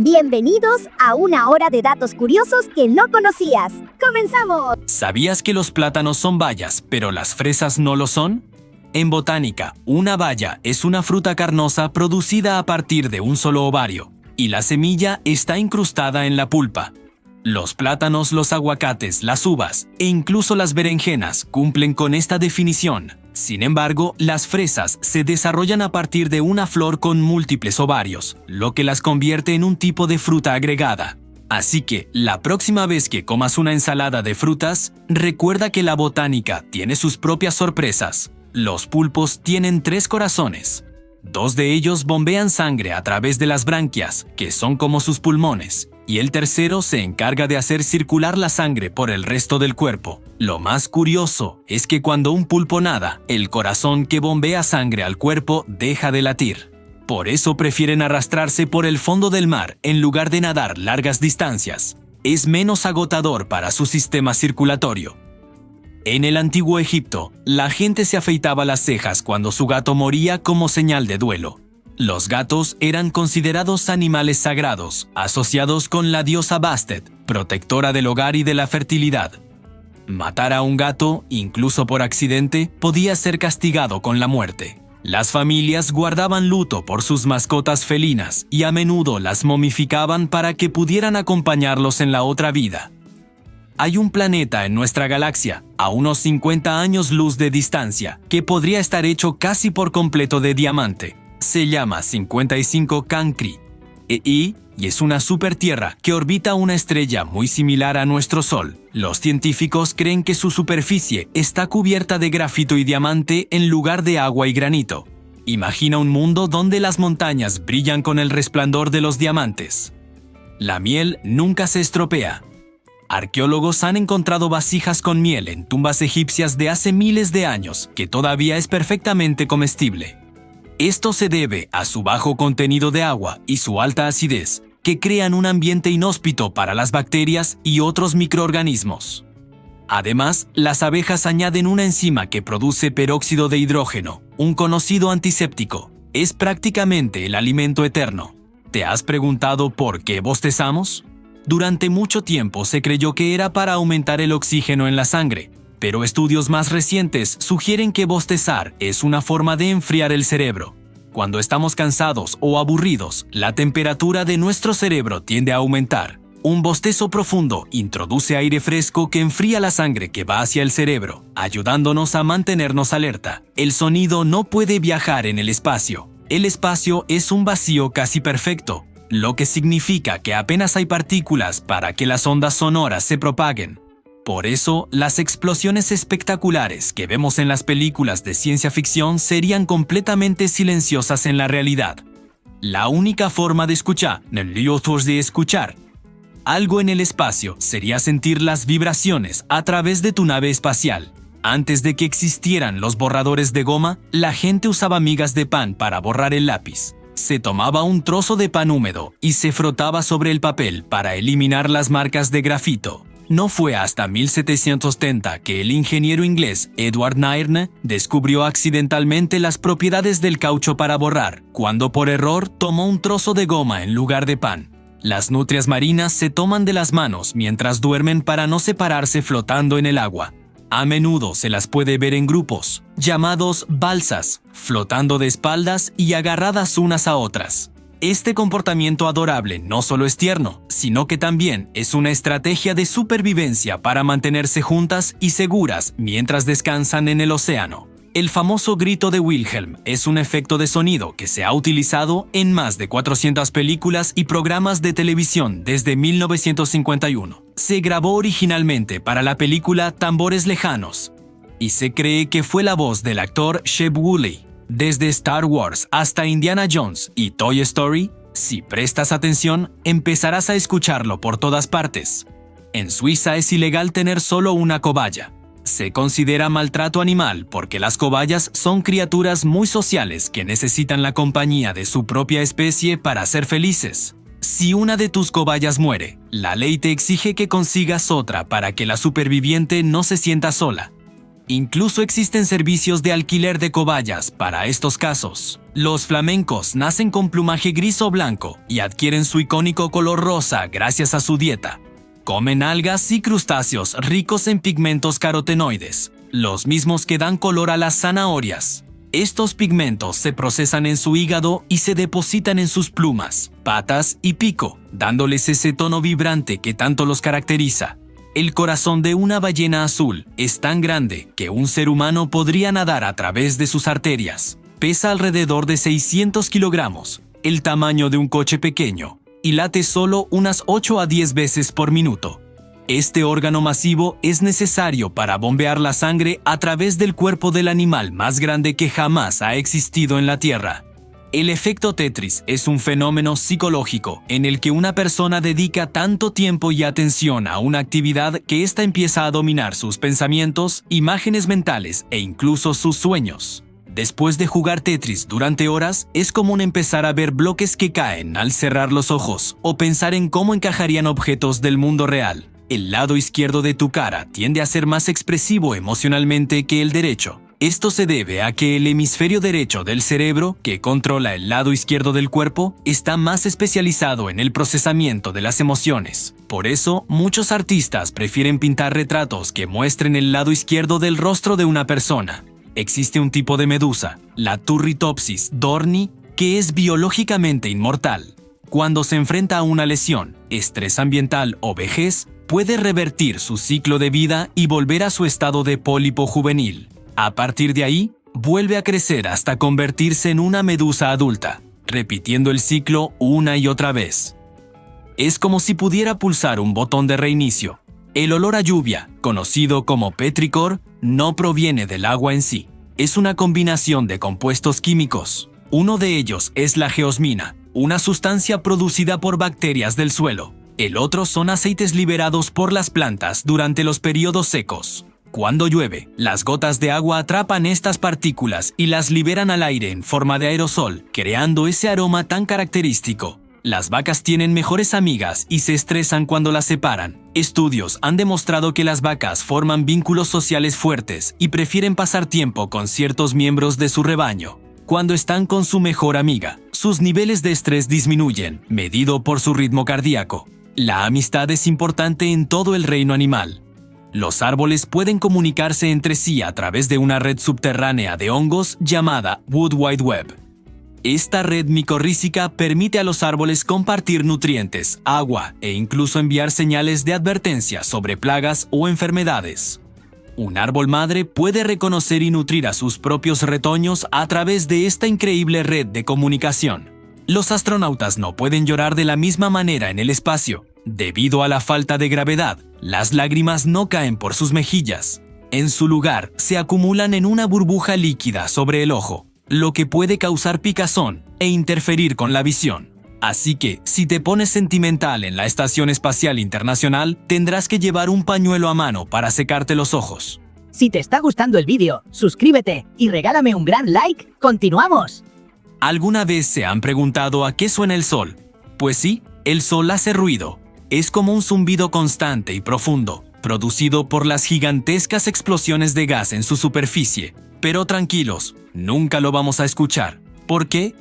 Bienvenidos a una hora de datos curiosos que no conocías. ¡Comenzamos! ¿Sabías que los plátanos son bayas, pero las fresas no lo son? En botánica, una baya es una fruta carnosa producida a partir de un solo ovario, y la semilla está incrustada en la pulpa. Los plátanos, los aguacates, las uvas e incluso las berenjenas cumplen con esta definición. Sin embargo, las fresas se desarrollan a partir de una flor con múltiples ovarios, lo que las convierte en un tipo de fruta agregada. Así que, la próxima vez que comas una ensalada de frutas, recuerda que la botánica tiene sus propias sorpresas. Los pulpos tienen 3 corazones. 2 de ellos bombean sangre a través de las branquias, que son como sus pulmones, y el tercero se encarga de hacer circular la sangre por el resto del cuerpo. Lo más curioso es que cuando un pulpo nada, el corazón que bombea sangre al cuerpo deja de latir. Por eso prefieren arrastrarse por el fondo del mar en lugar de nadar largas distancias. Es menos agotador para su sistema circulatorio. En el antiguo Egipto, la gente se afeitaba las cejas cuando su gato moría como señal de duelo. Los gatos eran considerados animales sagrados, asociados con la diosa Bastet, protectora del hogar y de la fertilidad. Matar a un gato, incluso por accidente, podía ser castigado con la muerte. Las familias guardaban luto por sus mascotas felinas y a menudo las momificaban para que pudieran acompañarlos en la otra vida. Hay un planeta en nuestra galaxia, a unos 50 años luz de distancia, que podría estar hecho casi por completo de diamante. Se llama 55 Cancri y es una supertierra que orbita una estrella muy similar a nuestro Sol. Los científicos creen que su superficie está cubierta de grafito y diamante en lugar de agua y granito. Imagina un mundo donde las montañas brillan con el resplandor de los diamantes. La miel nunca se estropea. Arqueólogos han encontrado vasijas con miel en tumbas egipcias de hace miles de años que todavía es perfectamente comestible. Esto se debe a su bajo contenido de agua y su alta acidez, que crean un ambiente inhóspito para las bacterias y otros microorganismos. Además, las abejas añaden una enzima que produce peróxido de hidrógeno, un conocido antiséptico. Es prácticamente el alimento eterno. ¿Te has preguntado por qué bostezamos? Durante mucho tiempo se creyó que era para aumentar el oxígeno en la sangre, pero estudios más recientes sugieren que bostezar es una forma de enfriar el cerebro. Cuando estamos cansados o aburridos, la temperatura de nuestro cerebro tiende a aumentar. Un bostezo profundo introduce aire fresco que enfría la sangre que va hacia el cerebro, ayudándonos a mantenernos alerta. El sonido no puede viajar en el espacio. El espacio es un vacío casi perfecto, lo que significa que apenas hay partículas para que las ondas sonoras se propaguen. Por eso, las explosiones espectaculares que vemos en las películas de ciencia ficción serían completamente silenciosas en la realidad. La única forma de escuchar algo en el espacio sería sentir las vibraciones a través de tu nave espacial. Antes de que existieran los borradores de goma, la gente usaba migas de pan para borrar el lápiz. Se tomaba un trozo de pan húmedo y se frotaba sobre el papel para eliminar las marcas de grafito. No fue hasta 1770 que el ingeniero inglés Edward Nairne descubrió accidentalmente las propiedades del caucho para borrar, cuando por error tomó un trozo de goma en lugar de pan. Las nutrias marinas se toman de las manos mientras duermen para no separarse flotando en el agua. A menudo se las puede ver en grupos, llamados balsas, flotando de espaldas y agarradas unas a otras. Este comportamiento adorable no solo es tierno, sino que también es una estrategia de supervivencia para mantenerse juntas y seguras mientras descansan en el océano. El famoso grito de Wilhelm es un efecto de sonido que se ha utilizado en más de 400 películas y programas de televisión desde 1951. Se grabó originalmente para la película Tambores Lejanos y se cree que fue la voz del actor Sheb Wooley. Desde Star Wars hasta Indiana Jones y Toy Story, si prestas atención, empezarás a escucharlo por todas partes. En Suiza es ilegal tener solo una cobaya. Se considera maltrato animal porque las cobayas son criaturas muy sociales que necesitan la compañía de su propia especie para ser felices. Si una de tus cobayas muere, la ley te exige que consigas otra para que la superviviente no se sienta sola. Incluso existen servicios de alquiler de cobayas para estos casos. Los flamencos nacen con plumaje gris o blanco y adquieren su icónico color rosa gracias a su dieta. Comen algas y crustáceos ricos en pigmentos carotenoides, los mismos que dan color a las zanahorias. Estos pigmentos se procesan en su hígado y se depositan en sus plumas, patas y pico, dándoles ese tono vibrante que tanto los caracteriza. El corazón de una ballena azul es tan grande que un ser humano podría nadar a través de sus arterias. Pesa alrededor de 600 kilogramos, el tamaño de un coche pequeño, y late solo unas 8 a 10 veces por minuto. Este órgano masivo es necesario para bombear la sangre a través del cuerpo del animal más grande que jamás ha existido en la Tierra. El efecto Tetris es un fenómeno psicológico en el que una persona dedica tanto tiempo y atención a una actividad que ésta empieza a dominar sus pensamientos, imágenes mentales e incluso sus sueños. Después de jugar Tetris durante horas, es común empezar a ver bloques que caen al cerrar los ojos o pensar en cómo encajarían objetos del mundo real. El lado izquierdo de tu cara tiende a ser más expresivo emocionalmente que el derecho. Esto se debe a que el hemisferio derecho del cerebro, que controla el lado izquierdo del cuerpo, está más especializado en el procesamiento de las emociones. Por eso, muchos artistas prefieren pintar retratos que muestren el lado izquierdo del rostro de una persona. Existe un tipo de medusa, la Turritopsis dorni, que es biológicamente inmortal. Cuando se enfrenta a una lesión, estrés ambiental o vejez, puede revertir su ciclo de vida y volver a su estado de pólipo juvenil. A partir de ahí, vuelve a crecer hasta convertirse en una medusa adulta, repitiendo el ciclo una y otra vez. Es como si pudiera pulsar un botón de reinicio. El olor a lluvia, conocido como petricor, no proviene del agua en sí. Es una combinación de compuestos químicos. Uno de ellos es la geosmina, una sustancia producida por bacterias del suelo. El otro son aceites liberados por las plantas durante los periodos secos. Cuando llueve, las gotas de agua atrapan estas partículas y las liberan al aire en forma de aerosol, creando ese aroma tan característico. Las vacas tienen mejores amigas y se estresan cuando las separan. Estudios han demostrado que las vacas forman vínculos sociales fuertes y prefieren pasar tiempo con ciertos miembros de su rebaño. Cuando están con su mejor amiga, sus niveles de estrés disminuyen, medido por su ritmo cardíaco. La amistad es importante en todo el reino animal. Los árboles pueden comunicarse entre sí a través de una red subterránea de hongos llamada Wood Wide Web. Esta red micorrícica permite a los árboles compartir nutrientes, agua e incluso enviar señales de advertencia sobre plagas o enfermedades. Un árbol madre puede reconocer y nutrir a sus propios retoños a través de esta increíble red de comunicación. Los astronautas no pueden llorar de la misma manera en el espacio. Debido a la falta de gravedad, las lágrimas no caen por sus mejillas. En su lugar, se acumulan en una burbuja líquida sobre el ojo, lo que puede causar picazón e interferir con la visión. Así que, si te pones sentimental en la Estación Espacial Internacional, tendrás que llevar un pañuelo a mano para secarte los ojos. Si te está gustando el vídeo, suscríbete y regálame un gran like. ¡Continuamos! ¿Alguna vez se han preguntado a qué suena el sol? Pues sí, el sol hace ruido. Es como un zumbido constante y profundo, producido por las gigantescas explosiones de gas en su superficie. Pero tranquilos, nunca lo vamos a escuchar. ¿Por qué?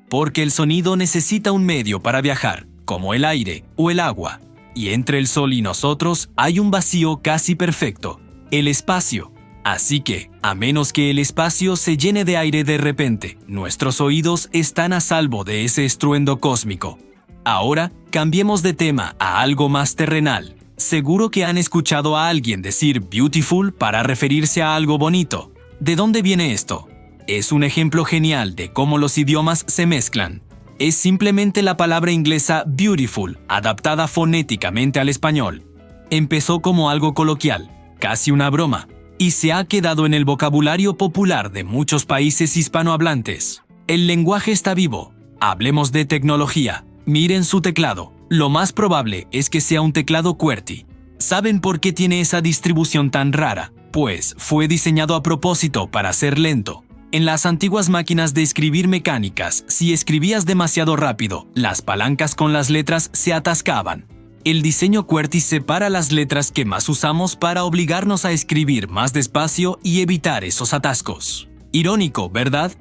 Porque el sonido necesita un medio para viajar, como el aire o el agua. Y entre el sol y nosotros hay un vacío casi perfecto, el espacio. Así que, a menos que el espacio se llene de aire de repente, nuestros oídos están a salvo de ese estruendo cósmico. Ahora, cambiemos de tema a algo más terrenal. Seguro que han escuchado a alguien decir beautiful para referirse a algo bonito. ¿De dónde viene esto? Es un ejemplo genial de cómo los idiomas se mezclan. Es simplemente la palabra inglesa beautiful, adaptada fonéticamente al español. Empezó como algo coloquial, casi una broma, y se ha quedado en el vocabulario popular de muchos países hispanohablantes. El lenguaje está vivo. Hablemos de tecnología. Miren su teclado. Lo más probable es que sea un teclado QWERTY. ¿Saben por qué tiene esa distribución tan rara? Pues fue diseñado a propósito para ser lento. En las antiguas máquinas de escribir mecánicas, si escribías demasiado rápido, las palancas con las letras se atascaban. El diseño QWERTY separa las letras que más usamos para obligarnos a escribir más despacio y evitar esos atascos. Irónico, ¿verdad?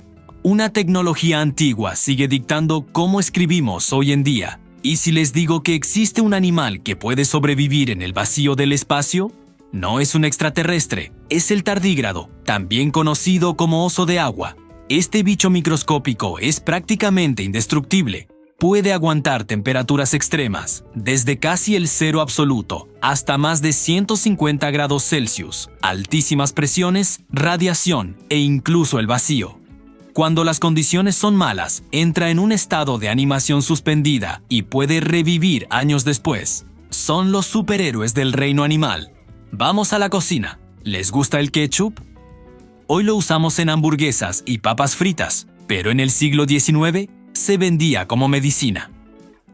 Una tecnología antigua sigue dictando cómo escribimos hoy en día. ¿Y si les digo que existe un animal que puede sobrevivir en el vacío del espacio? No es un extraterrestre, es el tardígrado, también conocido como oso de agua. Este bicho microscópico es prácticamente indestructible. Puede aguantar temperaturas extremas, desde casi el cero absoluto hasta más de 150 grados Celsius, altísimas presiones, radiación e incluso el vacío. Cuando las condiciones son malas, entra en un estado de animación suspendida y puede revivir años después. Son los superhéroes del reino animal. Vamos a la cocina. ¿Les gusta el ketchup? Hoy lo usamos en hamburguesas y papas fritas, pero en el siglo XIX se vendía como medicina.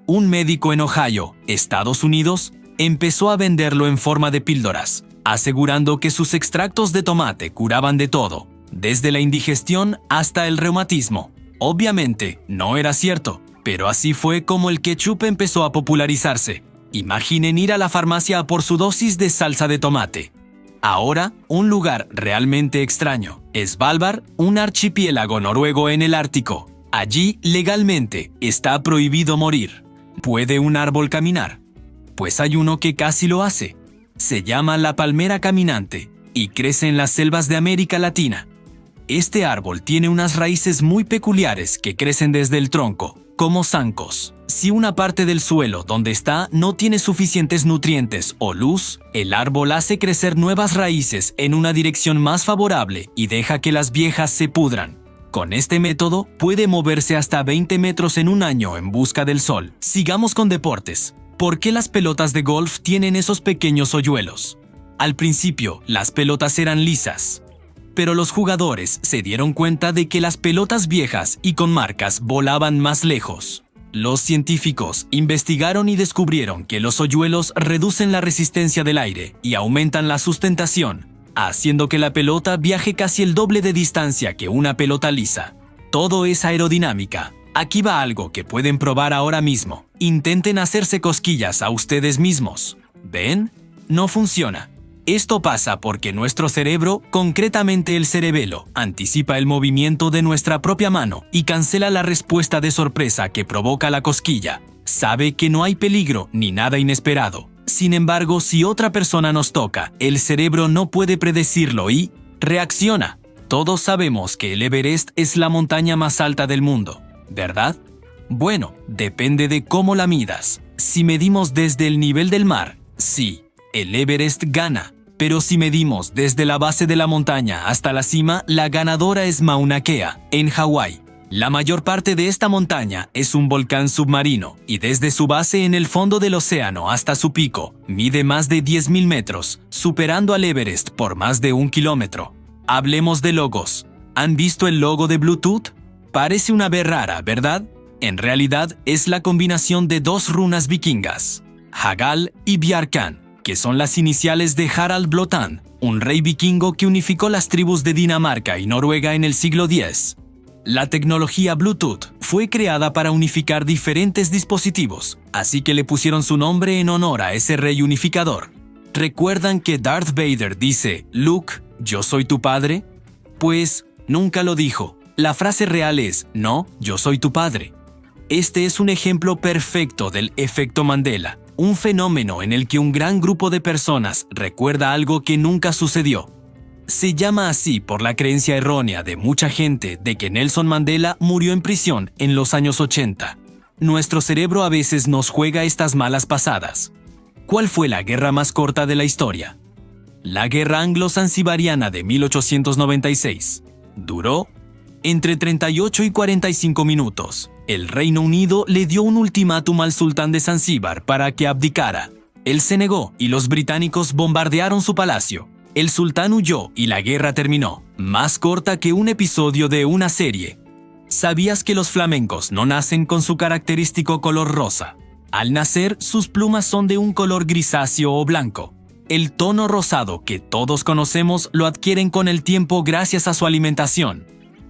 Un médico en Ohio, Estados Unidos, empezó a venderlo en forma de píldoras, asegurando que sus extractos de tomate curaban de todo, desde la indigestión hasta el reumatismo. Obviamente, no era cierto, pero así fue como el ketchup empezó a popularizarse. Imaginen ir a la farmacia por su dosis de salsa de tomate. Ahora, un lugar realmente extraño. Svalbard, un archipiélago noruego en el Ártico. Allí, legalmente, está prohibido morir. ¿Puede un árbol caminar? Pues hay uno que casi lo hace. Se llama la palmera caminante y crece en las selvas de América Latina. Este árbol tiene unas raíces muy peculiares que crecen desde el tronco, como zancos. Si una parte del suelo donde está no tiene suficientes nutrientes o luz, el árbol hace crecer nuevas raíces en una dirección más favorable y deja que las viejas se pudran. Con este método puede moverse hasta 20 metros en un año en busca del sol. Sigamos con deportes. ¿Por qué las pelotas de golf tienen esos pequeños hoyuelos? Al principio, las pelotas eran lisas, pero los jugadores se dieron cuenta de que las pelotas viejas y con marcas volaban más lejos. Los científicos investigaron y descubrieron que los hoyuelos reducen la resistencia del aire y aumentan la sustentación, haciendo que la pelota viaje casi el doble de distancia que una pelota lisa. Todo es aerodinámica. Aquí va algo que pueden probar ahora mismo. Intenten hacerse cosquillas a ustedes mismos. ¿Ven? No funciona. Esto pasa porque nuestro cerebro, concretamente el cerebelo, anticipa el movimiento de nuestra propia mano y cancela la respuesta de sorpresa que provoca la cosquilla. Sabe que no hay peligro ni nada inesperado. Sin embargo, si otra persona nos toca, el cerebro no puede predecirlo y reacciona. Todos sabemos que el Everest es la montaña más alta del mundo, ¿verdad? Bueno, depende de cómo la midas. Si medimos desde el nivel del mar, sí, el Everest gana. Pero si medimos desde la base de la montaña hasta la cima, la ganadora es Mauna Kea, en Hawái. La mayor parte de esta montaña es un volcán submarino y desde su base en el fondo del océano hasta su pico, mide más de 10.000 metros, superando al Everest por más de 1 kilómetro. Hablemos de logos. ¿Han visto el logo de Bluetooth? Parece una B rara, ¿verdad? En realidad es la combinación de 2 runas vikingas, Hagal y Bjarkan, que son las iniciales de Harald Blåtand, un rey vikingo que unificó las tribus de Dinamarca y Noruega en el siglo X. La tecnología Bluetooth fue creada para unificar diferentes dispositivos, así que le pusieron su nombre en honor a ese rey unificador. ¿Recuerdan que Darth Vader dice, Luke, yo soy tu padre? Pues nunca lo dijo. La frase real es, no, yo soy tu padre. Este es un ejemplo perfecto del efecto Mandela. Un fenómeno en el que un gran grupo de personas recuerda algo que nunca sucedió. Se llama así por la creencia errónea de mucha gente de que Nelson Mandela murió en prisión en los años 80. Nuestro cerebro a veces nos juega estas malas pasadas. ¿Cuál fue la guerra más corta de la historia? La Guerra Anglo-Zanzibariana de 1896. Duró entre 38 y 45 minutos. El Reino Unido le dio un ultimátum al sultán de Zanzíbar para que abdicara. Él se negó y los británicos bombardearon su palacio. El sultán huyó y la guerra terminó. Más corta que un episodio de una serie. ¿Sabías que los flamencos no nacen con su característico color rosa? Al nacer, sus plumas son de un color grisáceo o blanco. El tono rosado que todos conocemos lo adquieren con el tiempo gracias a su alimentación.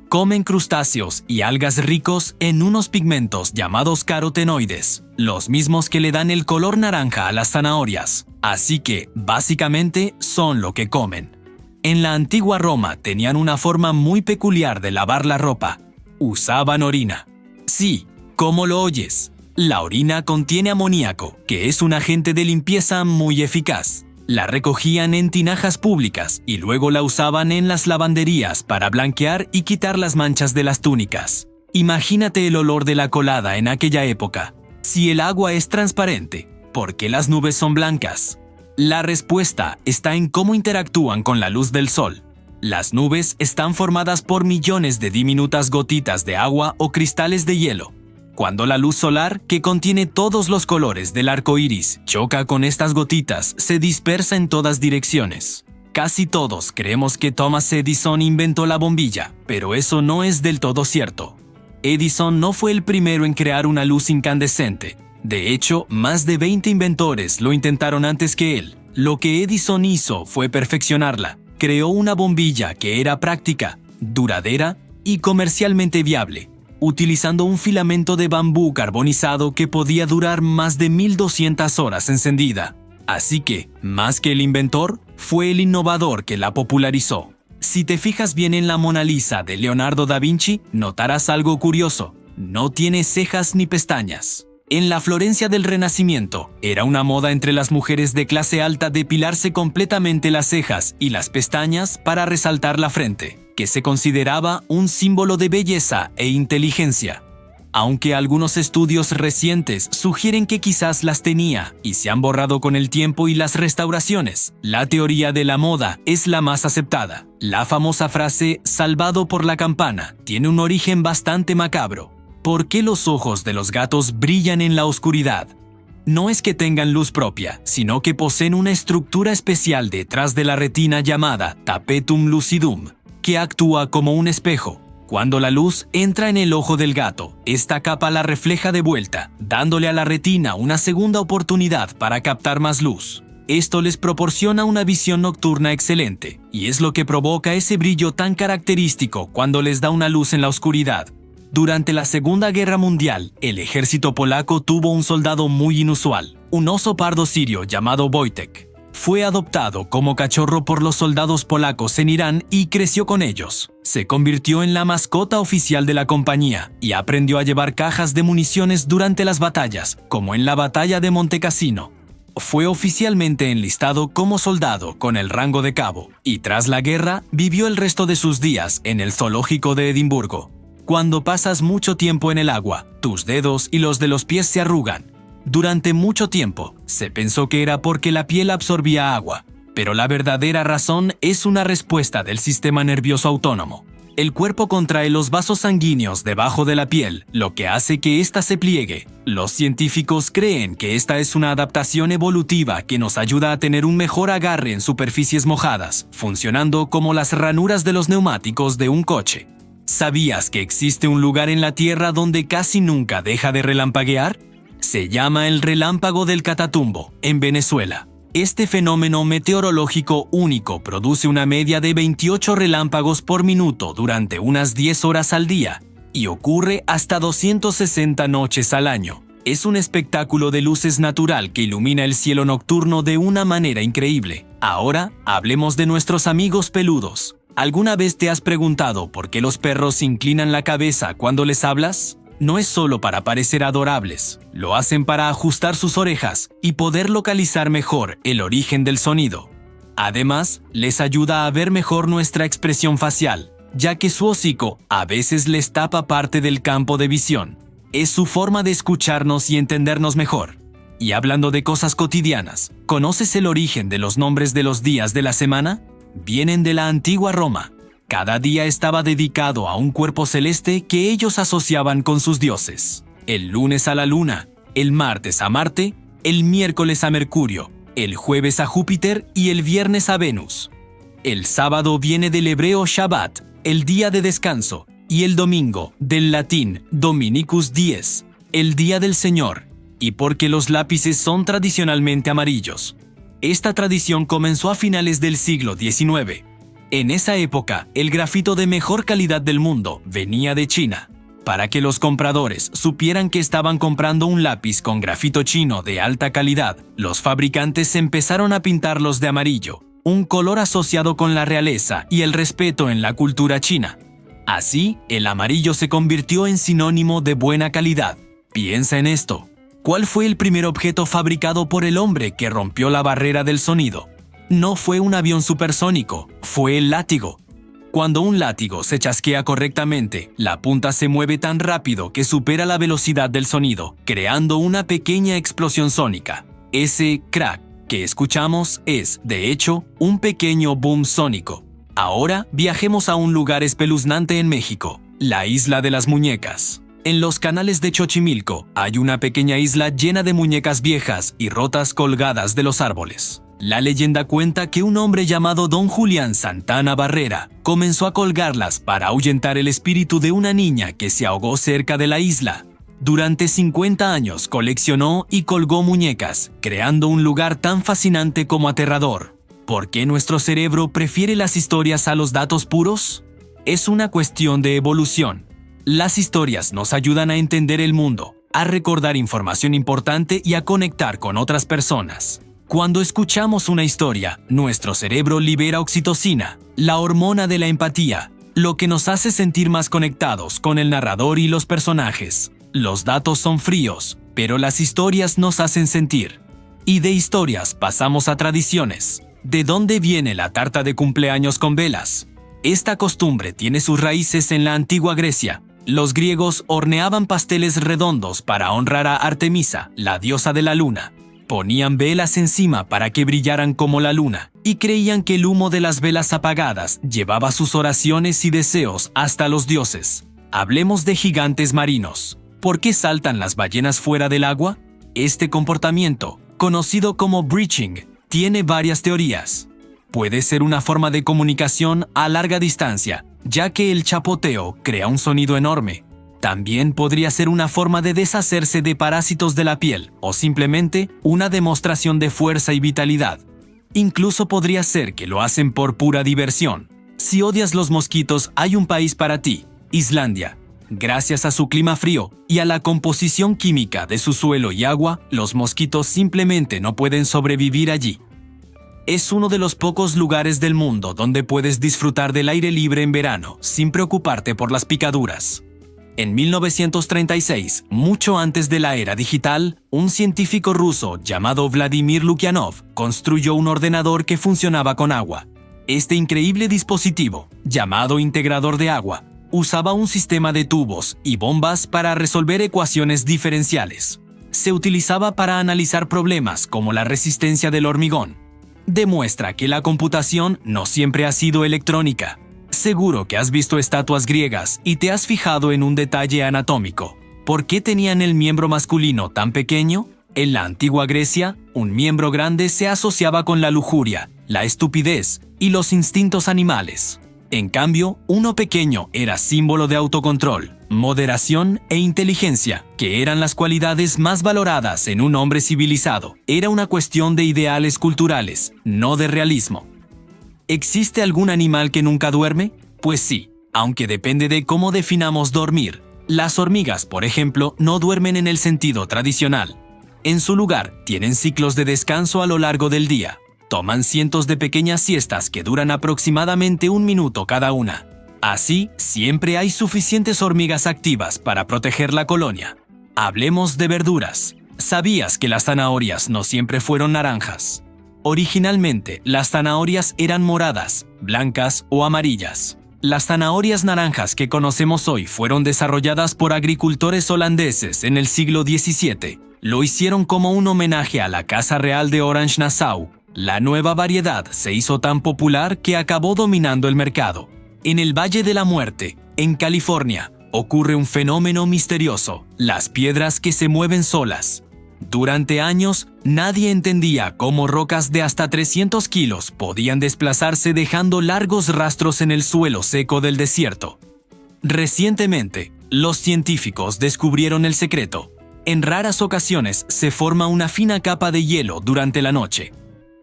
Comen crustáceos y algas ricos en unos pigmentos llamados carotenoides, los mismos que le dan el color naranja a las zanahorias. Así que, básicamente, son lo que comen. En la antigua Roma tenían una forma muy peculiar de lavar la ropa. Usaban orina. Sí, ¿cómo lo oyes? La orina contiene amoníaco, que es un agente de limpieza muy eficaz. La recogían en tinajas públicas y luego la usaban en las lavanderías para blanquear y quitar las manchas de las túnicas. Imagínate el olor de la colada en aquella época. Si el agua es transparente, ¿por qué las nubes son blancas? La respuesta está en cómo interactúan con la luz del sol. Las nubes están formadas por millones de diminutas gotitas de agua o cristales de hielo. Cuando la luz solar, que contiene todos los colores del arco iris, choca con estas gotitas, se dispersa en todas direcciones. Casi todos creemos que Thomas Edison inventó la bombilla, pero eso no es del todo cierto. Edison no fue el primero en crear una luz incandescente. De hecho, más de 20 inventores lo intentaron antes que él. Lo que Edison hizo fue perfeccionarla. Creó una bombilla que era práctica, duradera y comercialmente viable, utilizando un filamento de bambú carbonizado que podía durar más de 1200 horas encendida. Así que, más que el inventor, fue el innovador que la popularizó. Si te fijas bien en la Mona Lisa de Leonardo da Vinci, notarás algo curioso. No tiene cejas ni pestañas. En la Florencia del Renacimiento, era una moda entre las mujeres de clase alta depilarse completamente las cejas y las pestañas para resaltar la frente, que se consideraba un símbolo de belleza e inteligencia. Aunque algunos estudios recientes sugieren que quizás las tenía y se han borrado con el tiempo y las restauraciones, la teoría de la moda es la más aceptada. La famosa frase "salvado por la campana" tiene un origen bastante macabro. ¿Por qué los ojos de los gatos brillan en la oscuridad? No es que tengan luz propia, sino que poseen una estructura especial detrás de la retina llamada tapetum lucidum, que actúa como un espejo. Cuando la luz entra en el ojo del gato, esta capa la refleja de vuelta, dándole a la retina una segunda oportunidad para captar más luz. Esto les proporciona una visión nocturna excelente, y es lo que provoca ese brillo tan característico cuando les da una luz en la oscuridad. Durante la Segunda Guerra Mundial, el ejército polaco tuvo un soldado muy inusual, un oso pardo sirio llamado Wojtek. Fue adoptado como cachorro por los soldados polacos en Irán y creció con ellos. Se convirtió en la mascota oficial de la compañía y aprendió a llevar cajas de municiones durante las batallas, como en la batalla de Monte Cassino. Fue oficialmente enlistado como soldado con el rango de cabo y tras la guerra vivió el resto de sus días en el zoológico de Edimburgo. Cuando pasas mucho tiempo en el agua, tus dedos y los de los pies se arrugan. Durante mucho tiempo, se pensó que era porque la piel absorbía agua, pero la verdadera razón es una respuesta del sistema nervioso autónomo. El cuerpo contrae los vasos sanguíneos debajo de la piel, lo que hace que ésta se pliegue. Los científicos creen que esta es una adaptación evolutiva que nos ayuda a tener un mejor agarre en superficies mojadas, funcionando como las ranuras de los neumáticos de un coche. ¿Sabías que existe un lugar en la Tierra donde casi nunca deja de relampaguear? Se llama el Relámpago del Catatumbo, en Venezuela. Este fenómeno meteorológico único produce una media de 28 relámpagos por minuto durante unas 10 horas al día y ocurre hasta 260 noches al año. Es un espectáculo de luces natural que ilumina el cielo nocturno de una manera increíble. Ahora, hablemos de nuestros amigos peludos. ¿Alguna vez te has preguntado por qué los perros inclinan la cabeza cuando les hablas? No es solo para parecer adorables, lo hacen para ajustar sus orejas y poder localizar mejor el origen del sonido. Además, les ayuda a ver mejor nuestra expresión facial, ya que su hocico a veces les tapa parte del campo de visión. Es su forma de escucharnos y entendernos mejor. Y hablando de cosas cotidianas, ¿conoces el origen de los nombres de los días de la semana? Vienen de la antigua Roma. Cada día estaba dedicado a un cuerpo celeste que ellos asociaban con sus dioses. El lunes a la luna, el martes a Marte, el miércoles a Mercurio, el jueves a Júpiter y el viernes a Venus. El sábado viene del hebreo Shabbat, el día de descanso, y el domingo, del latín Dominicus Dies, el día del Señor, y porque los lápices son tradicionalmente amarillos. Esta tradición comenzó a finales del siglo XIX. En esa época, el grafito de mejor calidad del mundo venía de China. Para que los compradores supieran que estaban comprando un lápiz con grafito chino de alta calidad, los fabricantes empezaron a pintarlos de amarillo, un color asociado con la realeza y el respeto en la cultura china. Así, el amarillo se convirtió en sinónimo de buena calidad. Piensa en esto. ¿Cuál fue el primer objeto fabricado por el hombre que rompió la barrera del sonido? No fue un avión supersónico, fue el látigo. Cuando un látigo se chasquea correctamente, la punta se mueve tan rápido que supera la velocidad del sonido, creando una pequeña explosión sónica. Ese crack que escuchamos es, de hecho, un pequeño boom sónico. Ahora viajemos a un lugar espeluznante en México, la Isla de las Muñecas. En los canales de Xochimilco hay una pequeña isla llena de muñecas viejas y rotas colgadas de los árboles. La leyenda cuenta que un hombre llamado Don Julián Santana Barrera comenzó a colgarlas para ahuyentar el espíritu de una niña que se ahogó cerca de la isla. Durante 50 años coleccionó y colgó muñecas, creando un lugar tan fascinante como aterrador. ¿Por qué nuestro cerebro prefiere las historias a los datos puros? Es una cuestión de evolución. Las historias nos ayudan a entender el mundo, a recordar información importante y a conectar con otras personas. Cuando escuchamos una historia, nuestro cerebro libera oxitocina, la hormona de la empatía, lo que nos hace sentir más conectados con el narrador y los personajes. Los datos son fríos, pero las historias nos hacen sentir. Y de historias pasamos a tradiciones. ¿De dónde viene la tarta de cumpleaños con velas? Esta costumbre tiene sus raíces en la antigua Grecia. Los griegos horneaban pasteles redondos para honrar a Artemisa, la diosa de la luna. Ponían velas encima para que brillaran como la luna, y creían que el humo de las velas apagadas llevaba sus oraciones y deseos hasta los dioses. Hablemos de gigantes marinos. ¿Por qué saltan las ballenas fuera del agua? Este comportamiento, conocido como breaching, tiene varias teorías. Puede ser una forma de comunicación a larga distancia, ya que el chapoteo crea un sonido enorme. También podría ser una forma de deshacerse de parásitos de la piel o simplemente una demostración de fuerza y vitalidad. Incluso podría ser que lo hacen por pura diversión. Si odias los mosquitos, hay un país para ti, Islandia. Gracias a su clima frío y a la composición química de su suelo y agua, los mosquitos simplemente no pueden sobrevivir allí. Es uno de los pocos lugares del mundo donde puedes disfrutar del aire libre en verano sin preocuparte por las picaduras. En 1936, mucho antes de la era digital, un científico ruso llamado Vladimir Lukyanov construyó un ordenador que funcionaba con agua. Este increíble dispositivo, llamado integrador de agua, usaba un sistema de tubos y bombas para resolver ecuaciones diferenciales. Se utilizaba para analizar problemas como la resistencia del hormigón. Demuestra que la computación no siempre ha sido electrónica. Seguro que has visto estatuas griegas y te has fijado en un detalle anatómico. ¿Por qué tenían el miembro masculino tan pequeño? En la antigua Grecia, un miembro grande se asociaba con la lujuria, la estupidez y los instintos animales. En cambio, uno pequeño era símbolo de autocontrol, moderación e inteligencia, que eran las cualidades más valoradas en un hombre civilizado. Era una cuestión de ideales culturales, no de realismo. ¿Existe algún animal que nunca duerme? Pues sí, aunque depende de cómo definamos dormir. Las hormigas, por ejemplo, no duermen en el sentido tradicional. En su lugar, tienen ciclos de descanso a lo largo del día. Toman cientos de pequeñas siestas que duran aproximadamente 1 minuto cada una. Así, siempre hay suficientes hormigas activas para proteger la colonia. Hablemos de verduras. ¿Sabías que las zanahorias no siempre fueron naranjas? Originalmente, las zanahorias eran moradas, blancas o amarillas. Las zanahorias naranjas que conocemos hoy fueron desarrolladas por agricultores holandeses en el siglo XVII. Lo hicieron como un homenaje a la Casa Real de Orange-Nassau. La nueva variedad se hizo tan popular que acabó dominando el mercado. En el Valle de la Muerte, en California, ocurre un fenómeno misterioso: las piedras que se mueven solas. Durante años, nadie entendía cómo rocas de hasta 300 kilos podían desplazarse dejando largos rastros en el suelo seco del desierto. Recientemente, los científicos descubrieron el secreto. En raras ocasiones se forma una fina capa de hielo durante la noche.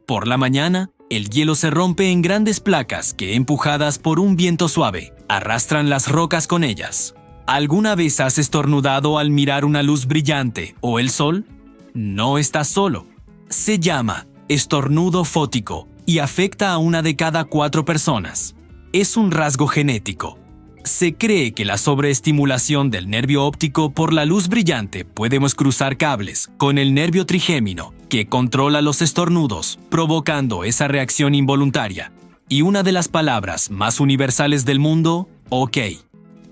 Por la mañana, el hielo se rompe en grandes placas que, empujadas por un viento suave, arrastran las rocas con ellas. ¿Alguna vez has estornudado al mirar una luz brillante o el sol? No estás solo. Se llama estornudo fótico y afecta a 1 de cada 4 personas. Es un rasgo genético. Se cree que la sobreestimulación del nervio óptico por la luz brillante podemos cruzar cables con el nervio trigémino, que controla los estornudos, provocando esa reacción involuntaria. Y una de las palabras más universales del mundo, ok.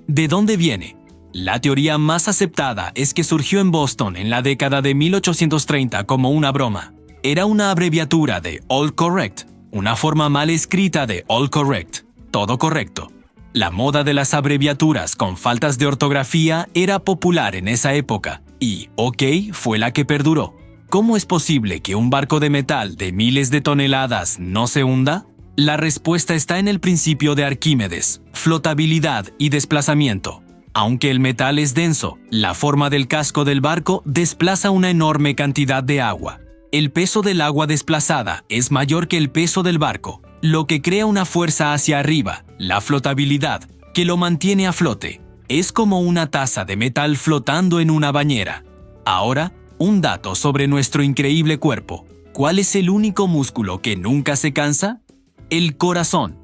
¿De dónde viene? La teoría más aceptada es que surgió en Boston en la década de 1830 como una broma. Era una abreviatura de All Correct, una forma mal escrita de All Correct, todo correcto. La moda de las abreviaturas con faltas de ortografía era popular en esa época y OK fue la que perduró. ¿Cómo es posible que un barco de metal de miles de toneladas no se hunda? La respuesta está en el principio de Arquímedes, flotabilidad y desplazamiento. Aunque el metal es denso, la forma del casco del barco desplaza una enorme cantidad de agua. El peso del agua desplazada es mayor que el peso del barco, lo que crea una fuerza hacia arriba, la flotabilidad, que lo mantiene a flote. Es como una taza de metal flotando en una bañera. Ahora, un dato sobre nuestro increíble cuerpo. ¿Cuál es el único músculo que nunca se cansa? El corazón.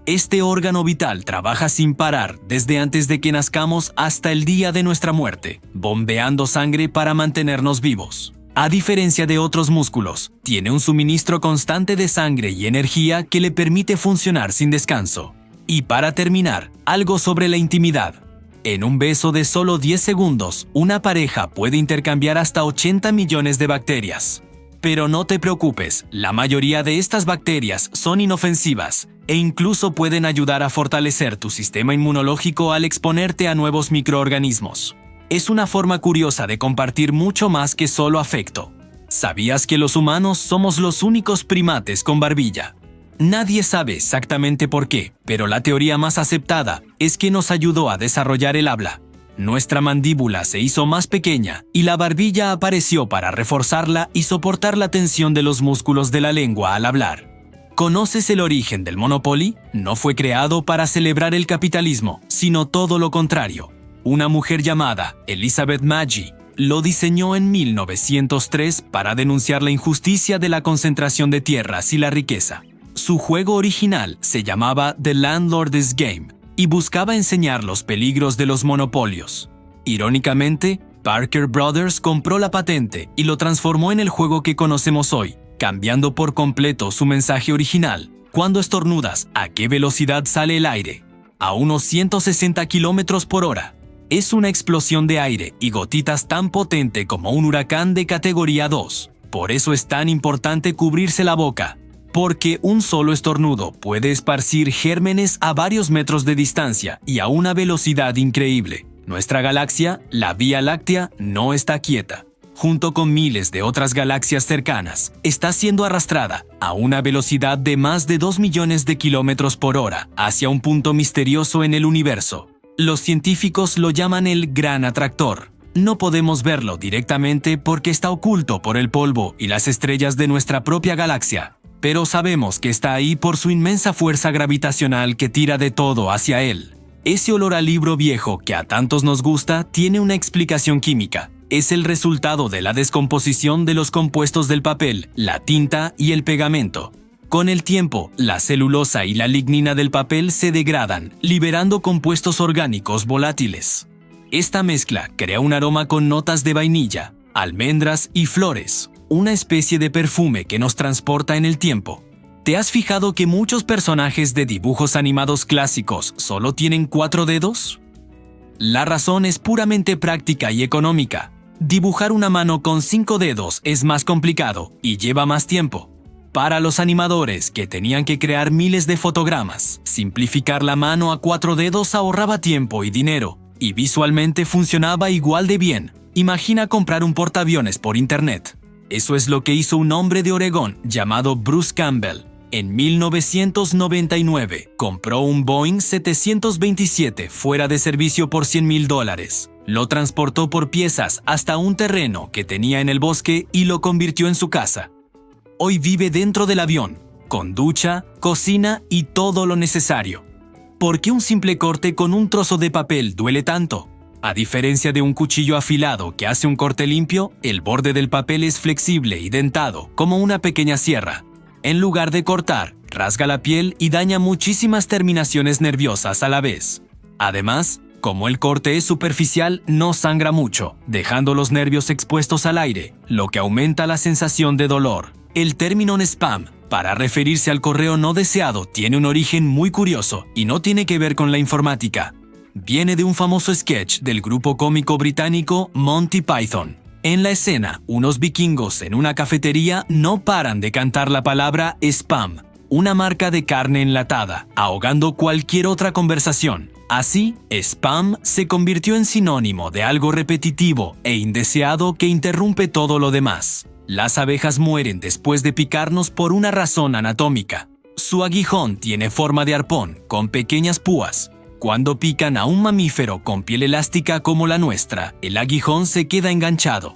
Este órgano vital trabaja sin parar desde antes de que nazcamos hasta el día de nuestra muerte, bombeando sangre para mantenernos vivos. A diferencia de otros músculos, tiene un suministro constante de sangre y energía que le permite funcionar sin descanso. Y para terminar, algo sobre la intimidad. En un beso de solo 10 segundos, una pareja puede intercambiar hasta 80 millones de bacterias. Pero no te preocupes, la mayoría de estas bacterias son inofensivas e incluso pueden ayudar a fortalecer tu sistema inmunológico al exponerte a nuevos microorganismos. Es una forma curiosa de compartir mucho más que solo afecto. ¿Sabías que los humanos somos los únicos primates con barbilla? Nadie sabe exactamente por qué, pero la teoría más aceptada es que nos ayudó a desarrollar el habla. Nuestra mandíbula se hizo más pequeña y la barbilla apareció para reforzarla y soportar la tensión de los músculos de la lengua al hablar. ¿Conoces el origen del Monopoly? No fue creado para celebrar el capitalismo, sino todo lo contrario. Una mujer llamada Elizabeth Magie lo diseñó en 1903 para denunciar la injusticia de la concentración de tierras y la riqueza. Su juego original se llamaba The Landlord's Game y buscaba enseñar los peligros de los monopolios. Irónicamente, Parker Brothers compró la patente y lo transformó en el juego que conocemos hoy, cambiando por completo su mensaje original. Cuando estornudas, ¿a qué velocidad sale el aire? A unos 160 km por hora. Es una explosión de aire y gotitas tan potente como un huracán de categoría 2. Por eso es tan importante cubrirse la boca, porque un solo estornudo puede esparcir gérmenes a varios metros de distancia y a una velocidad increíble. Nuestra galaxia, la Vía Láctea, no está quieta. Junto con miles de otras galaxias cercanas, está siendo arrastrada a una velocidad de más de 2 millones de kilómetros por hora hacia un punto misterioso en el universo. Los científicos lo llaman el Gran Atractor. No podemos verlo directamente porque está oculto por el polvo y las estrellas de nuestra propia galaxia, pero sabemos que está ahí por su inmensa fuerza gravitacional que tira de todo hacia él. Ese olor a libro viejo que a tantos nos gusta tiene una explicación química. Es el resultado de la descomposición de los compuestos del papel, la tinta y el pegamento. Con el tiempo, la celulosa y la lignina del papel se degradan, liberando compuestos orgánicos volátiles. Esta mezcla crea un aroma con notas de vainilla, almendras y flores, una especie de perfume que nos transporta en el tiempo. ¿Te has fijado que muchos personajes de dibujos animados clásicos solo tienen 4 dedos? La razón es puramente práctica y económica. Dibujar una mano con 5 dedos es más complicado y lleva más tiempo. Para los animadores que tenían que crear miles de fotogramas, simplificar la mano a 4 dedos ahorraba tiempo y dinero, y visualmente funcionaba igual de bien. Imagina comprar un portaaviones por internet. Eso es lo que hizo un hombre de Oregón llamado Bruce Campbell. En 1999, compró un Boeing 727 fuera de servicio por $100,000. Lo transportó por piezas hasta un terreno que tenía en el bosque y lo convirtió en su casa. hoy vive dentro del avión, con ducha, cocina y todo lo necesario. ¿Por qué un simple corte con un trozo de papel duele tanto? A diferencia de un cuchillo afilado que hace un corte limpio, el borde del papel es flexible y dentado, como una pequeña sierra. En lugar de cortar, rasga la piel y daña muchísimas terminaciones nerviosas a la vez. Además, como el corte es superficial, no sangra mucho, dejando los nervios expuestos al aire, lo que aumenta la sensación de dolor. El término spam, para referirse al correo no deseado, tiene un origen muy curioso y no tiene que ver con la informática. Viene de un famoso sketch del grupo cómico británico Monty Python. En la escena, unos vikingos en una cafetería no paran de cantar la palabra spam, una marca de carne enlatada, ahogando cualquier otra conversación. Así, spam se convirtió en sinónimo de algo repetitivo e indeseado que interrumpe todo lo demás. Las abejas mueren después de picarnos por una razón anatómica. Su aguijón tiene forma de arpón, con pequeñas púas. Cuando pican a un mamífero con piel elástica como la nuestra, el aguijón se queda enganchado.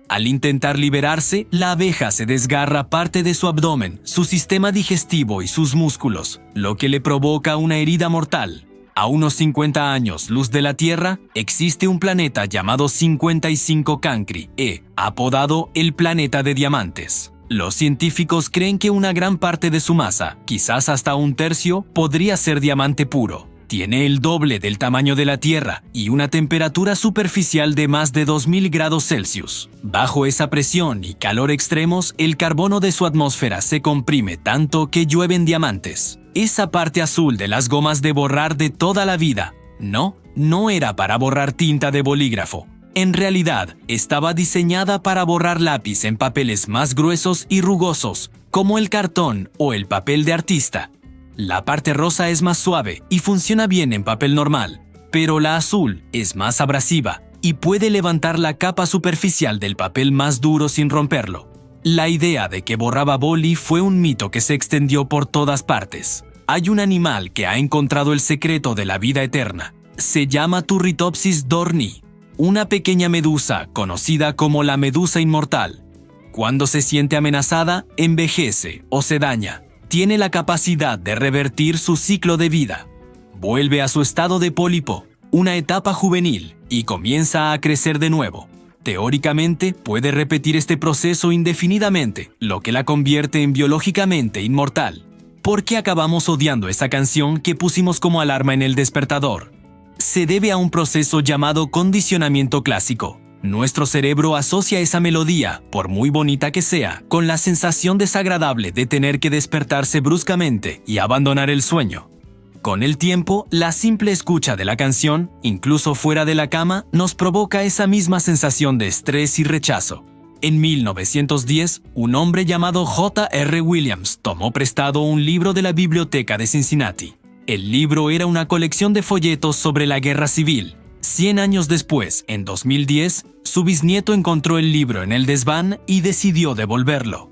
Al intentar liberarse, la abeja se desgarra parte de su abdomen, su sistema digestivo y sus músculos, lo que le provoca una herida mortal. A unos 50 años luz de la Tierra, existe un planeta llamado 55 Cancri E, apodado el planeta de diamantes. Los científicos creen que una gran parte de su masa, quizás hasta un tercio, podría ser diamante puro. Tiene el doble del tamaño de la Tierra y una temperatura superficial de más de 2000 grados Celsius. Bajo esa presión y calor extremos, el carbono de su atmósfera se comprime tanto que llueven diamantes. Esa parte azul de las gomas de borrar de toda la vida, no era para borrar tinta de bolígrafo. En realidad, estaba diseñada para borrar lápiz en papeles más gruesos y rugosos, como el cartón o el papel de artista. La parte rosa es más suave y funciona bien en papel normal, pero la azul es más abrasiva y puede levantar la capa superficial del papel más duro sin romperlo. La idea de que borraba boli fue un mito que se extendió por todas partes. Hay un animal que ha encontrado el secreto de la vida eterna. Se llama Turritopsis dohrnii, una pequeña medusa conocida como la medusa inmortal. Cuando se siente amenazada, envejece o se daña. Tiene la capacidad de revertir su ciclo de vida. Vuelve a su estado de pólipo, una etapa juvenil, y comienza a crecer de nuevo. Teóricamente, puede repetir este proceso indefinidamente, lo que la convierte en biológicamente inmortal. ¿Por qué acabamos odiando esa canción que pusimos como alarma en el despertador? Se debe a un proceso llamado condicionamiento clásico. Nuestro cerebro asocia esa melodía, por muy bonita que sea, con la sensación desagradable de tener que despertarse bruscamente y abandonar el sueño. Con el tiempo, la simple escucha de la canción, incluso fuera de la cama, nos provoca esa misma sensación de estrés y rechazo. En 1910, un hombre llamado J.R. Williams tomó prestado un libro de la biblioteca de Cincinnati. El libro era una colección de folletos sobre la guerra civil. 100 años después, en 2010, su bisnieto encontró el libro en el desván y decidió devolverlo.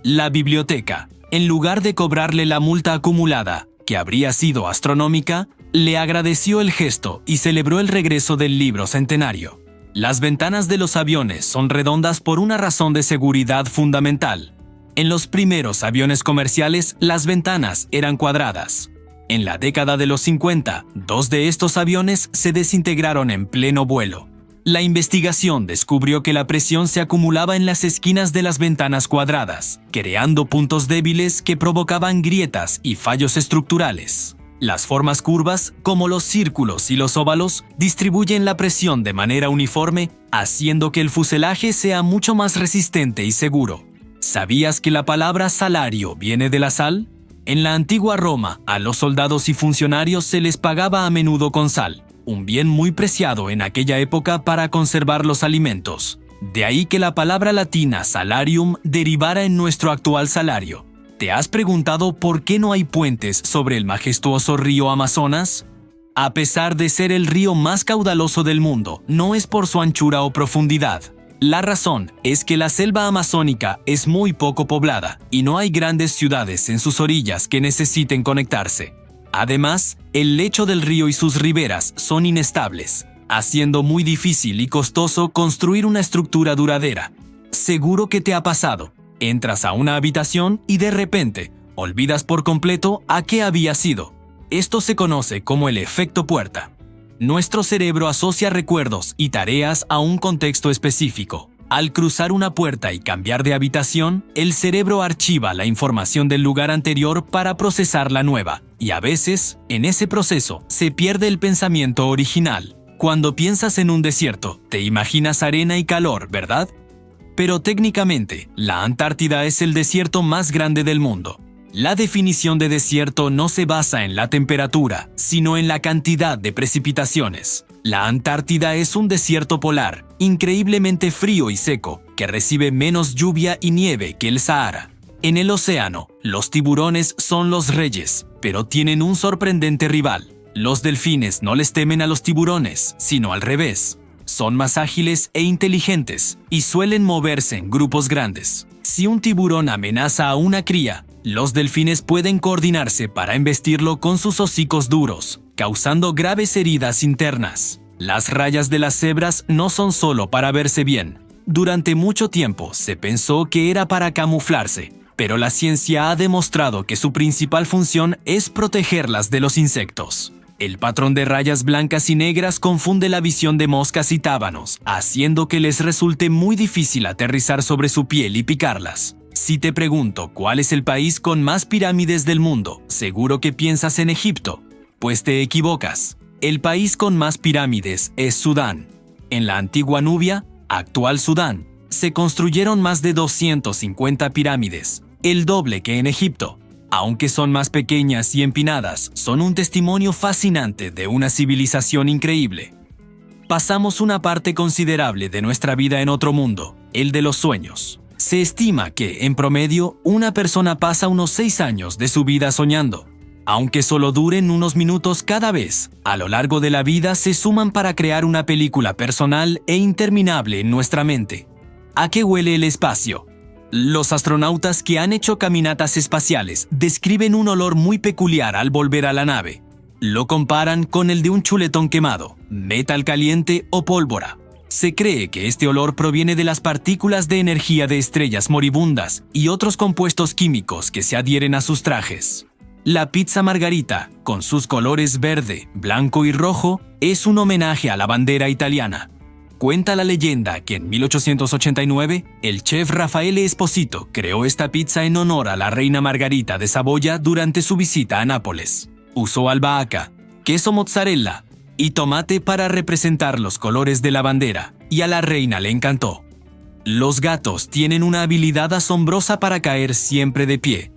La biblioteca, en lugar de cobrarle la multa acumulada, que habría sido astronómica, le agradeció el gesto y celebró el regreso del libro centenario. Las ventanas de los aviones son redondas por una razón de seguridad fundamental. En los primeros aviones comerciales, las ventanas eran cuadradas. En la década de los 50, 2 de estos aviones se desintegraron en pleno vuelo. La investigación descubrió que la presión se acumulaba en las esquinas de las ventanas cuadradas, creando puntos débiles que provocaban grietas y fallos estructurales. Las formas curvas, como los círculos y los óvalos, distribuyen la presión de manera uniforme, haciendo que el fuselaje sea mucho más resistente y seguro. ¿Sabías que la palabra salario viene de la sal? En la antigua Roma, a los soldados y funcionarios se les pagaba a menudo con sal, un bien muy preciado en aquella época para conservar los alimentos. De ahí que la palabra latina salarium derivara en nuestro actual salario. ¿Te has preguntado por qué no hay puentes sobre el majestuoso río Amazonas? A pesar de ser el río más caudaloso del mundo, no es por su anchura o profundidad. La razón es que la selva amazónica es muy poco poblada y no hay grandes ciudades en sus orillas que necesiten conectarse. Además, el lecho del río y sus riberas son inestables, haciendo muy difícil y costoso construir una estructura duradera. Seguro que te ha pasado. Entras a una habitación y de repente olvidas por completo a qué había sido. Esto se conoce como el efecto puerta. Nuestro cerebro asocia recuerdos y tareas a un contexto específico. Al cruzar una puerta y cambiar de habitación, el cerebro archiva la información del lugar anterior para procesar la nueva, y a veces, en ese proceso, se pierde el pensamiento original. Cuando piensas en un desierto, te imaginas arena y calor, ¿verdad? Pero técnicamente, la Antártida es el desierto más grande del mundo. La definición de desierto no se basa en la temperatura, sino en la cantidad de precipitaciones. La Antártida es un desierto polar, increíblemente frío y seco, que recibe menos lluvia y nieve que el Sahara. En el océano, los tiburones son los reyes, pero tienen un sorprendente rival. Los delfines no les temen a los tiburones, sino al revés. Son más ágiles e inteligentes y suelen moverse en grupos grandes. Si un tiburón amenaza a una cría, los delfines pueden coordinarse para embestirlo con sus hocicos duros, causando graves heridas internas. Las rayas de las cebras no son solo para verse bien. Durante mucho tiempo se pensó que era para camuflarse, pero la ciencia ha demostrado que su principal función es protegerlas de los insectos. El patrón de rayas blancas y negras confunde la visión de moscas y tábanos, haciendo que les resulte muy difícil aterrizar sobre su piel y picarlas. Si te pregunto cuál es el país con más pirámides del mundo, seguro que piensas en Egipto. Pues te equivocas. El país con más pirámides es Sudán. En la antigua Nubia, actual Sudán, se construyeron más de 250 pirámides, el doble que en Egipto. Aunque son más pequeñas y empinadas, son un testimonio fascinante de una civilización increíble. Pasamos una parte considerable de nuestra vida en otro mundo, el de los sueños. Se estima que, en promedio, una persona pasa unos 6 años de su vida soñando. Aunque solo duren unos minutos cada vez, a lo largo de la vida se suman para crear una película personal e interminable en nuestra mente. ¿A qué huele el espacio? Los astronautas que han hecho caminatas espaciales describen un olor muy peculiar al volver a la nave. Lo comparan con el de un chuletón quemado, metal caliente o pólvora. Se cree que este olor proviene de las partículas de energía de estrellas moribundas y otros compuestos químicos que se adhieren a sus trajes. La pizza margarita, con sus colores verde, blanco y rojo, es un homenaje a la bandera italiana. Cuenta la leyenda que en 1889, el chef Raffaele Esposito creó esta pizza en honor a la reina Margarita de Saboya durante su visita a Nápoles. Usó albahaca, queso mozzarella y tomate para representar los colores de la bandera, y a la reina le encantó. Los gatos tienen una habilidad asombrosa para caer siempre de pie.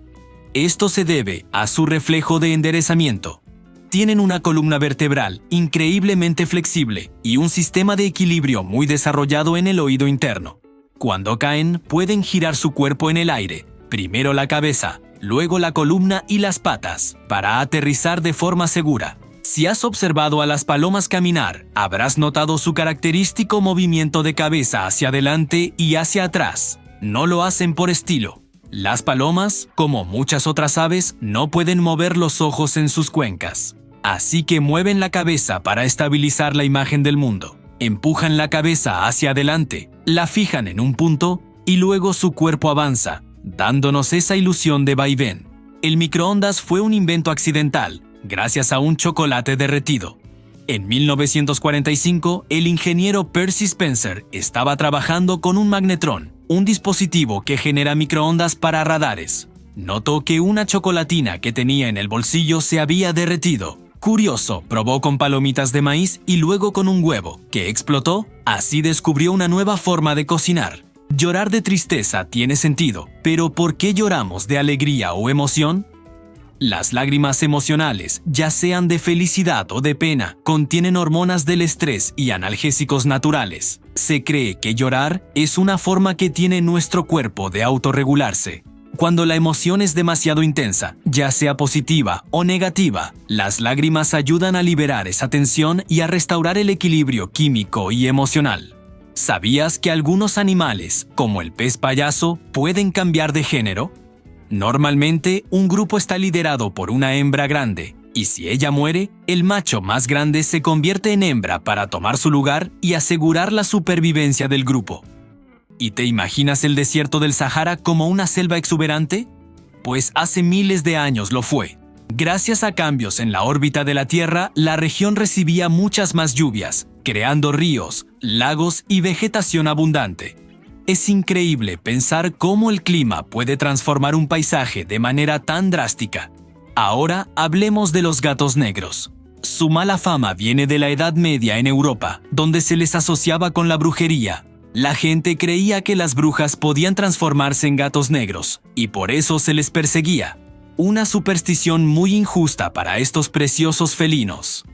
Esto se debe a su reflejo de enderezamiento. Tienen una columna vertebral increíblemente flexible y un sistema de equilibrio muy desarrollado en el oído interno. Cuando caen, pueden girar su cuerpo en el aire, primero la cabeza, luego la columna y las patas, para aterrizar de forma segura. Si has observado a las palomas caminar, habrás notado su característico movimiento de cabeza hacia adelante y hacia atrás. No lo hacen por estilo. Las palomas, como muchas otras aves, no pueden mover los ojos en sus cuencas. Así que mueven la cabeza para estabilizar la imagen del mundo. Empujan la cabeza hacia adelante, la fijan en un punto y luego su cuerpo avanza, dándonos esa ilusión de vaivén. El microondas fue un invento accidental, gracias a un chocolate derretido. En 1945, el ingeniero Percy Spencer estaba trabajando con un magnetrón, un dispositivo que genera microondas para radares. Notó que una chocolatina que tenía en el bolsillo se había derretido. Curioso, probó con palomitas de maíz y luego con un huevo, que explotó. Así descubrió una nueva forma de cocinar. Llorar de tristeza tiene sentido, pero ¿por qué lloramos de alegría o emoción? Las lágrimas emocionales, ya sean de felicidad o de pena, contienen hormonas del estrés y analgésicos naturales. Se cree que llorar es una forma que tiene nuestro cuerpo de autorregularse. Cuando la emoción es demasiado intensa, ya sea positiva o negativa, las lágrimas ayudan a liberar esa tensión y a restaurar el equilibrio químico y emocional. ¿Sabías que algunos animales, como el pez payaso, pueden cambiar de género? Normalmente, un grupo está liderado por una hembra grande, y si ella muere, el macho más grande se convierte en hembra para tomar su lugar y asegurar la supervivencia del grupo. ¿Y te imaginas el desierto del Sahara como una selva exuberante? Pues hace miles de años lo fue. Gracias a cambios en la órbita de la Tierra, la región recibía muchas más lluvias, creando ríos, lagos y vegetación abundante. Es increíble pensar cómo el clima puede transformar un paisaje de manera tan drástica. Ahora hablemos de los gatos negros. Su mala fama viene de la Edad Media en Europa, donde se les asociaba con la brujería. La gente creía que las brujas podían transformarse en gatos negros, y por eso se les perseguía. Una superstición muy injusta para estos preciosos felinos.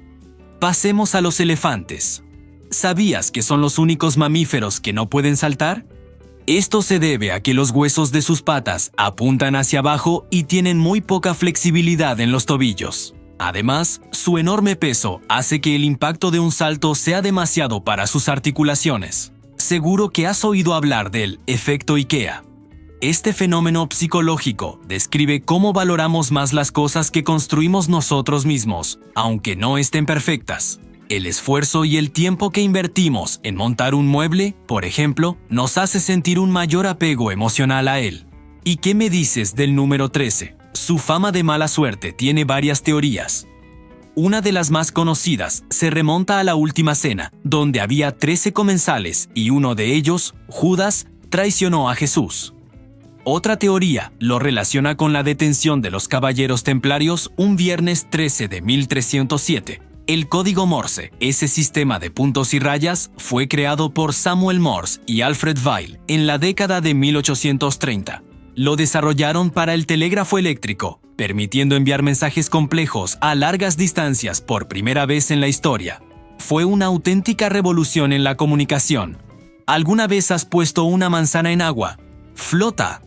Pasemos a los elefantes. ¿Sabías que son los únicos mamíferos que no pueden saltar? Esto se debe a que los huesos de sus patas apuntan hacia abajo y tienen muy poca flexibilidad en los tobillos. Además, su enorme peso hace que el impacto de un salto sea demasiado para sus articulaciones. Seguro que has oído hablar del efecto IKEA. Este fenómeno psicológico describe cómo valoramos más las cosas que construimos nosotros mismos, aunque no estén perfectas. El esfuerzo y el tiempo que invertimos en montar un mueble, por ejemplo, nos hace sentir un mayor apego emocional a él. ¿Y qué me dices del número 13? Su fama de mala suerte tiene varias teorías. Una de las más conocidas se remonta a la Última Cena, donde había 13 comensales y uno de ellos, Judas, traicionó a Jesús. Otra teoría lo relaciona con la detención de los caballeros templarios un viernes 13 de 1307. El código Morse, ese sistema de puntos y rayas, fue creado por Samuel Morse y Alfred Vail en la década de 1830. Lo desarrollaron para el telégrafo eléctrico, permitiendo enviar mensajes complejos a largas distancias por primera vez en la historia. Fue una auténtica revolución en la comunicación. ¿Alguna vez has puesto una manzana en agua? Flota.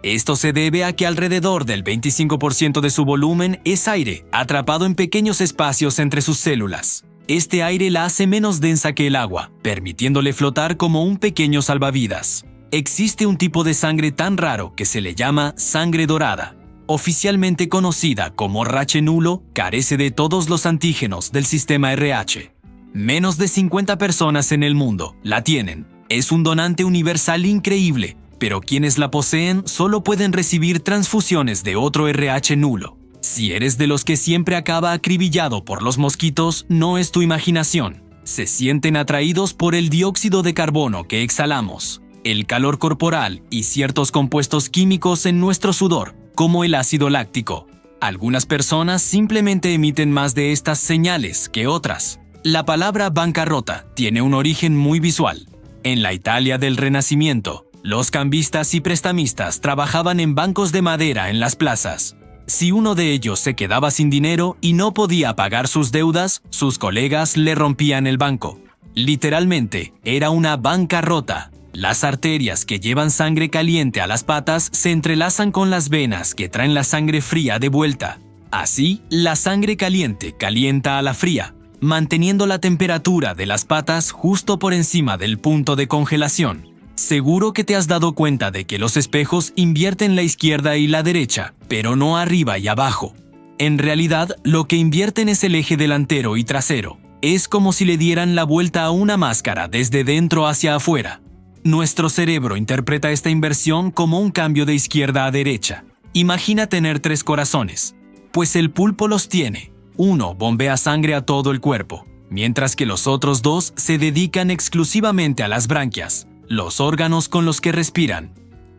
Esto se debe a que alrededor del 25% de su volumen es aire, atrapado en pequeños espacios entre sus células. Este aire la hace menos densa que el agua, permitiéndole flotar como un pequeño salvavidas. Existe un tipo de sangre tan raro que se le llama sangre dorada. Oficialmente conocida como RH nulo, carece de todos los antígenos del sistema RH. Menos de 50 personas en el mundo la tienen. Es un donante universal increíble, pero quienes la poseen solo pueden recibir transfusiones de otro RH nulo. Si eres de los que siempre acaba acribillado por los mosquitos, no es tu imaginación. Se sienten atraídos por el dióxido de carbono que exhalamos, el calor corporal y ciertos compuestos químicos en nuestro sudor, como el ácido láctico. Algunas personas simplemente emiten más de estas señales que otras. La palabra bancarrota tiene un origen muy visual. En la Italia del Renacimiento, los cambistas y prestamistas trabajaban en bancos de madera en las plazas. Si uno de ellos se quedaba sin dinero y no podía pagar sus deudas, sus colegas le rompían el banco. Literalmente, era una bancarrota. Las arterias que llevan sangre caliente a las patas se entrelazan con las venas que traen la sangre fría de vuelta. Así, la sangre caliente calienta a la fría, manteniendo la temperatura de las patas justo por encima del punto de congelación. Seguro que te has dado cuenta de que los espejos invierten la izquierda y la derecha, pero no arriba y abajo. En realidad, lo que invierten es el eje delantero y trasero. Es como si le dieran la vuelta a una máscara desde dentro hacia afuera. Nuestro cerebro interpreta esta inversión como un cambio de izquierda a derecha. Imagina tener 3 corazones. Pues el pulpo los tiene. Uno bombea sangre a todo el cuerpo, mientras que los otros 2 se dedican exclusivamente a las branquias, los órganos con los que respiran.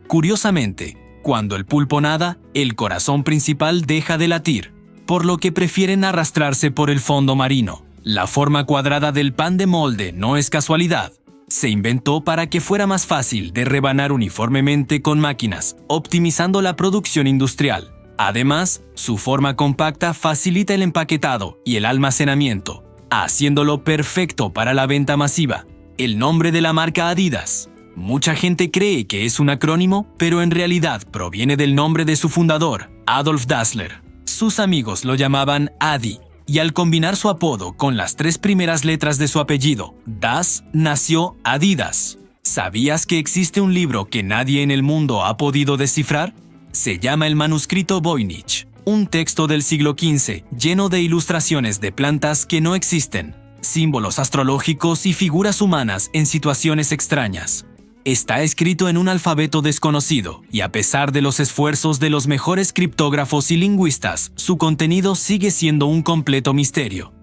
Curiosamente, cuando el pulpo nada, el corazón principal deja de latir, por lo que prefieren arrastrarse por el fondo marino. La forma cuadrada del pan de molde no es casualidad. Se inventó para que fuera más fácil de rebanar uniformemente con máquinas, optimizando la producción industrial. Además, su forma compacta facilita el empaquetado y el almacenamiento, haciéndolo perfecto para la venta masiva. El nombre de la marca Adidas. Mucha gente cree que es un acrónimo, pero en realidad proviene del nombre de su fundador, Adolf Dassler. Sus amigos lo llamaban Adi, y al combinar su apodo con las 3 primeras letras de su apellido, Das, nació Adidas. ¿Sabías que existe un libro que nadie en el mundo ha podido descifrar? Se llama el manuscrito Voynich, un texto del siglo XV lleno de ilustraciones de plantas que no existen, símbolos astrológicos y figuras humanas en situaciones extrañas. Está escrito en un alfabeto desconocido, y a pesar de los esfuerzos de los mejores criptógrafos y lingüistas, su contenido sigue siendo un completo misterio.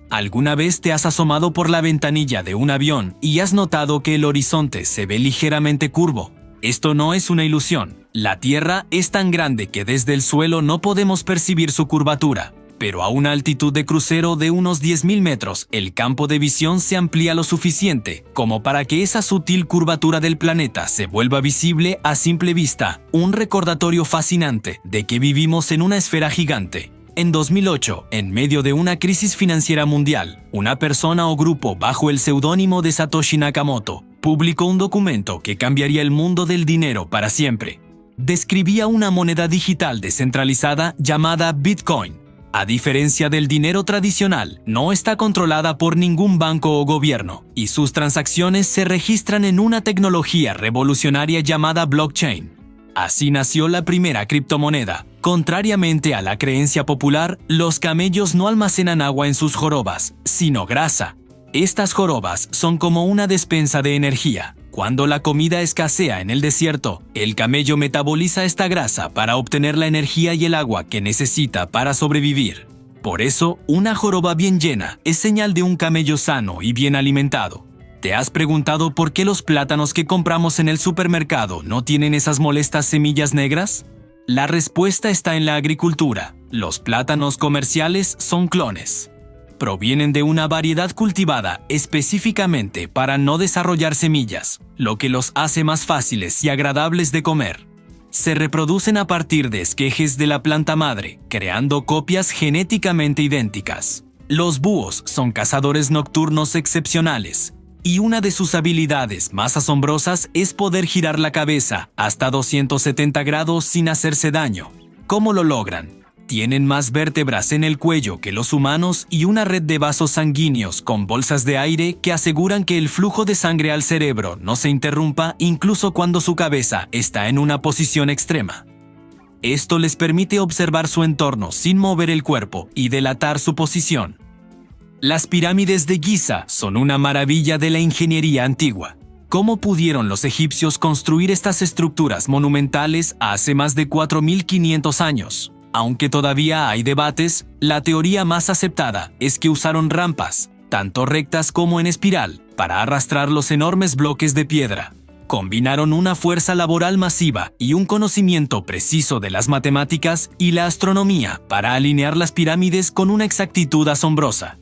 ¿Alguna vez te has asomado por la ventanilla de un avión y has notado que el horizonte se ve ligeramente curvo? Esto no es una ilusión. La Tierra es tan grande que desde el suelo no podemos percibir su curvatura, pero a una altitud de crucero de unos 10.000 metros, el campo de visión se amplía lo suficiente como para que esa sutil curvatura del planeta se vuelva visible a simple vista, un recordatorio fascinante de que vivimos en una esfera gigante. En 2008, en medio de una crisis financiera mundial, una persona o grupo bajo el seudónimo de Satoshi Nakamoto publicó un documento que cambiaría el mundo del dinero para siempre. Describía una moneda digital descentralizada llamada Bitcoin. A diferencia del dinero tradicional, no está controlada por ningún banco o gobierno, y sus transacciones se registran en una tecnología revolucionaria llamada blockchain. Así nació la primera criptomoneda. Contrariamente a la creencia popular, los camellos no almacenan agua en sus jorobas, sino grasa. Estas jorobas son como una despensa de energía. Cuando la comida escasea en el desierto, el camello metaboliza esta grasa para obtener la energía y el agua que necesita para sobrevivir. Por eso, una joroba bien llena es señal de un camello sano y bien alimentado. ¿Te has preguntado por qué los plátanos que compramos en el supermercado no tienen esas molestas semillas negras? La respuesta está en la agricultura. Los plátanos comerciales son clones. Provienen de una variedad cultivada específicamente para no desarrollar semillas, lo que los hace más fáciles y agradables de comer. Se reproducen a partir de esquejes de la planta madre, creando copias genéticamente idénticas. Los búhos son cazadores nocturnos excepcionales, y una de sus habilidades más asombrosas es poder girar la cabeza hasta 270 grados sin hacerse daño. ¿Cómo lo logran? Tienen más vértebras en el cuello que los humanos y una red de vasos sanguíneos con bolsas de aire que aseguran que el flujo de sangre al cerebro no se interrumpa incluso cuando su cabeza está en una posición extrema. Esto les permite observar su entorno sin mover el cuerpo y delatar su posición. Las pirámides de Giza son una maravilla de la ingeniería antigua. ¿Cómo pudieron los egipcios construir estas estructuras monumentales hace más de 4.500 años? Aunque todavía hay debates, la teoría más aceptada es que usaron rampas, tanto rectas como en espiral, para arrastrar los enormes bloques de piedra. Combinaron una fuerza laboral masiva y un conocimiento preciso de las matemáticas y la astronomía para alinear las pirámides con una exactitud asombrosa.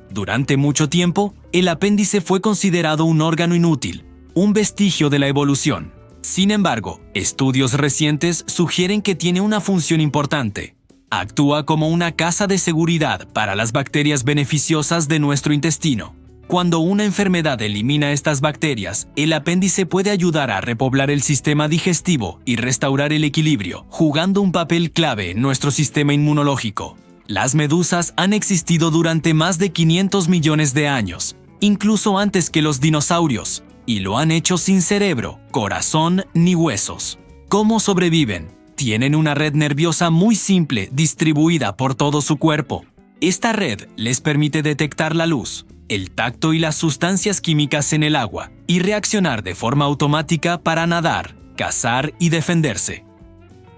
Durante mucho tiempo, el apéndice fue considerado un órgano inútil, un vestigio de la evolución. Sin embargo, estudios recientes sugieren que tiene una función importante. Actúa como una caja de seguridad para las bacterias beneficiosas de nuestro intestino. Cuando una enfermedad elimina estas bacterias, el apéndice puede ayudar a repoblar el sistema digestivo y restaurar el equilibrio, jugando un papel clave en nuestro sistema inmunológico. Las medusas han existido durante más de 500 millones de años, incluso antes que los dinosaurios, y lo han hecho sin cerebro, corazón ni huesos. ¿Cómo sobreviven? Tienen una red nerviosa muy simple distribuida por todo su cuerpo. Esta red les permite detectar la luz, el tacto y las sustancias químicas en el agua, y reaccionar de forma automática para nadar, cazar y defenderse.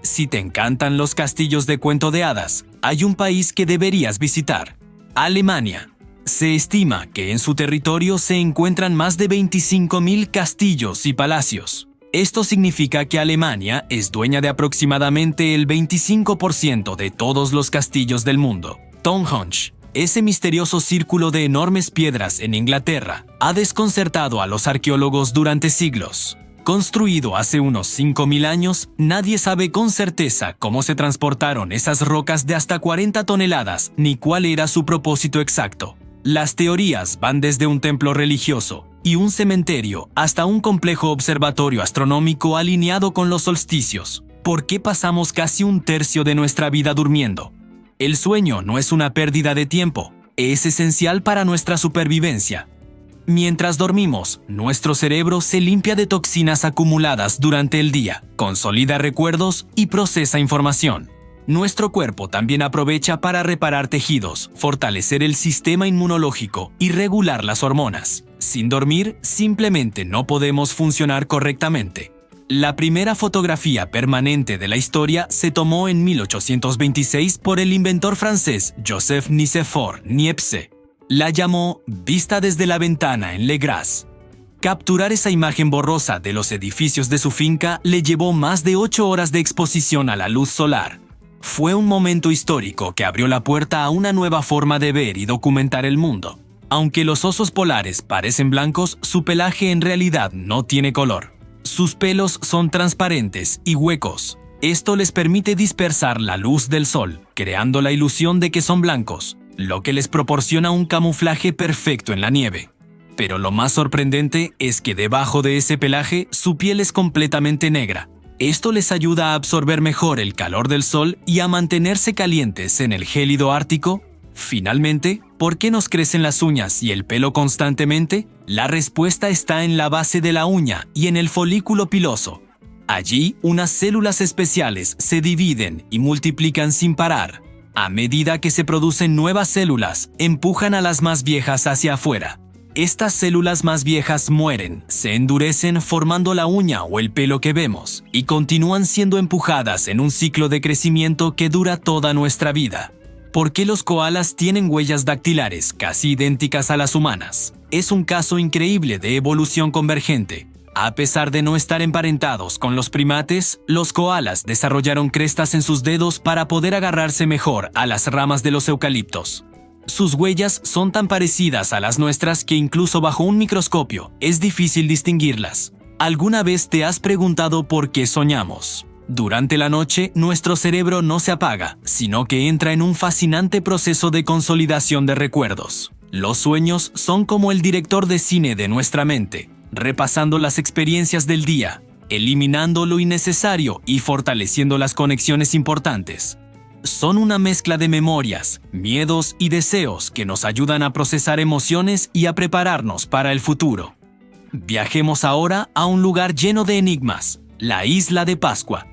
Si te encantan los castillos de cuento de hadas, hay un país que deberías visitar: Alemania. Se estima que en su territorio se encuentran más de 25.000 castillos y palacios. Esto significa que Alemania es dueña de aproximadamente el 25% de todos los castillos del mundo. Stonehenge, ese misterioso círculo de enormes piedras en Inglaterra, ha desconcertado a los arqueólogos durante siglos. Construido hace unos 5.000 años, nadie sabe con certeza cómo se transportaron esas rocas de hasta 40 toneladas ni cuál era su propósito exacto. Las teorías van desde un templo religioso y un cementerio hasta un complejo observatorio astronómico alineado con los solsticios. ¿Por qué pasamos casi un tercio de nuestra vida durmiendo? El sueño no es una pérdida de tiempo, es esencial para nuestra supervivencia. Mientras dormimos, nuestro cerebro se limpia de toxinas acumuladas durante el día, consolida recuerdos y procesa información. Nuestro cuerpo también aprovecha para reparar tejidos, fortalecer el sistema inmunológico y regular las hormonas. Sin dormir, simplemente no podemos funcionar correctamente. La primera fotografía permanente de la historia se tomó en 1826 por el inventor francés Joseph Nicéphore Niepce. La llamó Vista desde la ventana en Le Gras. Capturar esa imagen borrosa de los edificios de su finca le llevó más de 8 horas de exposición a la luz solar. Fue un momento histórico que abrió la puerta a una nueva forma de ver y documentar el mundo. Aunque los osos polares parecen blancos, su pelaje en realidad no tiene color. Sus pelos son transparentes y huecos. Esto les permite dispersar la luz del sol, creando la ilusión de que son blancos, lo que les proporciona un camuflaje perfecto en la nieve. Pero lo más sorprendente es que debajo de ese pelaje su piel es completamente negra. Esto les ayuda a absorber mejor el calor del sol y a mantenerse calientes en el gélido ártico. Finalmente, ¿por qué nos crecen las uñas y el pelo constantemente? La respuesta está en la base de la uña y en el folículo piloso. Allí, unas células especiales se dividen y multiplican sin parar. A medida que se producen nuevas células, empujan a las más viejas hacia afuera. Estas células más viejas mueren, se endurecen formando la uña o el pelo que vemos, y continúan siendo empujadas en un ciclo de crecimiento que dura toda nuestra vida. ¿Por qué los koalas tienen huellas dactilares casi idénticas a las humanas? Es un caso increíble de evolución convergente. A pesar de no estar emparentados con los primates, los koalas desarrollaron crestas en sus dedos para poder agarrarse mejor a las ramas de los eucaliptos. Sus huellas son tan parecidas a las nuestras que incluso bajo un microscopio es difícil distinguirlas. ¿Alguna vez te has preguntado por qué soñamos? Durante la noche, nuestro cerebro no se apaga, sino que entra en un fascinante proceso de consolidación de recuerdos. Los sueños son como el director de cine de nuestra mente, repasando las experiencias del día, eliminando lo innecesario y fortaleciendo las conexiones importantes. Son una mezcla de memorias, miedos y deseos que nos ayudan a procesar emociones y a prepararnos para el futuro. Viajemos ahora a un lugar lleno de enigmas, la Isla de Pascua.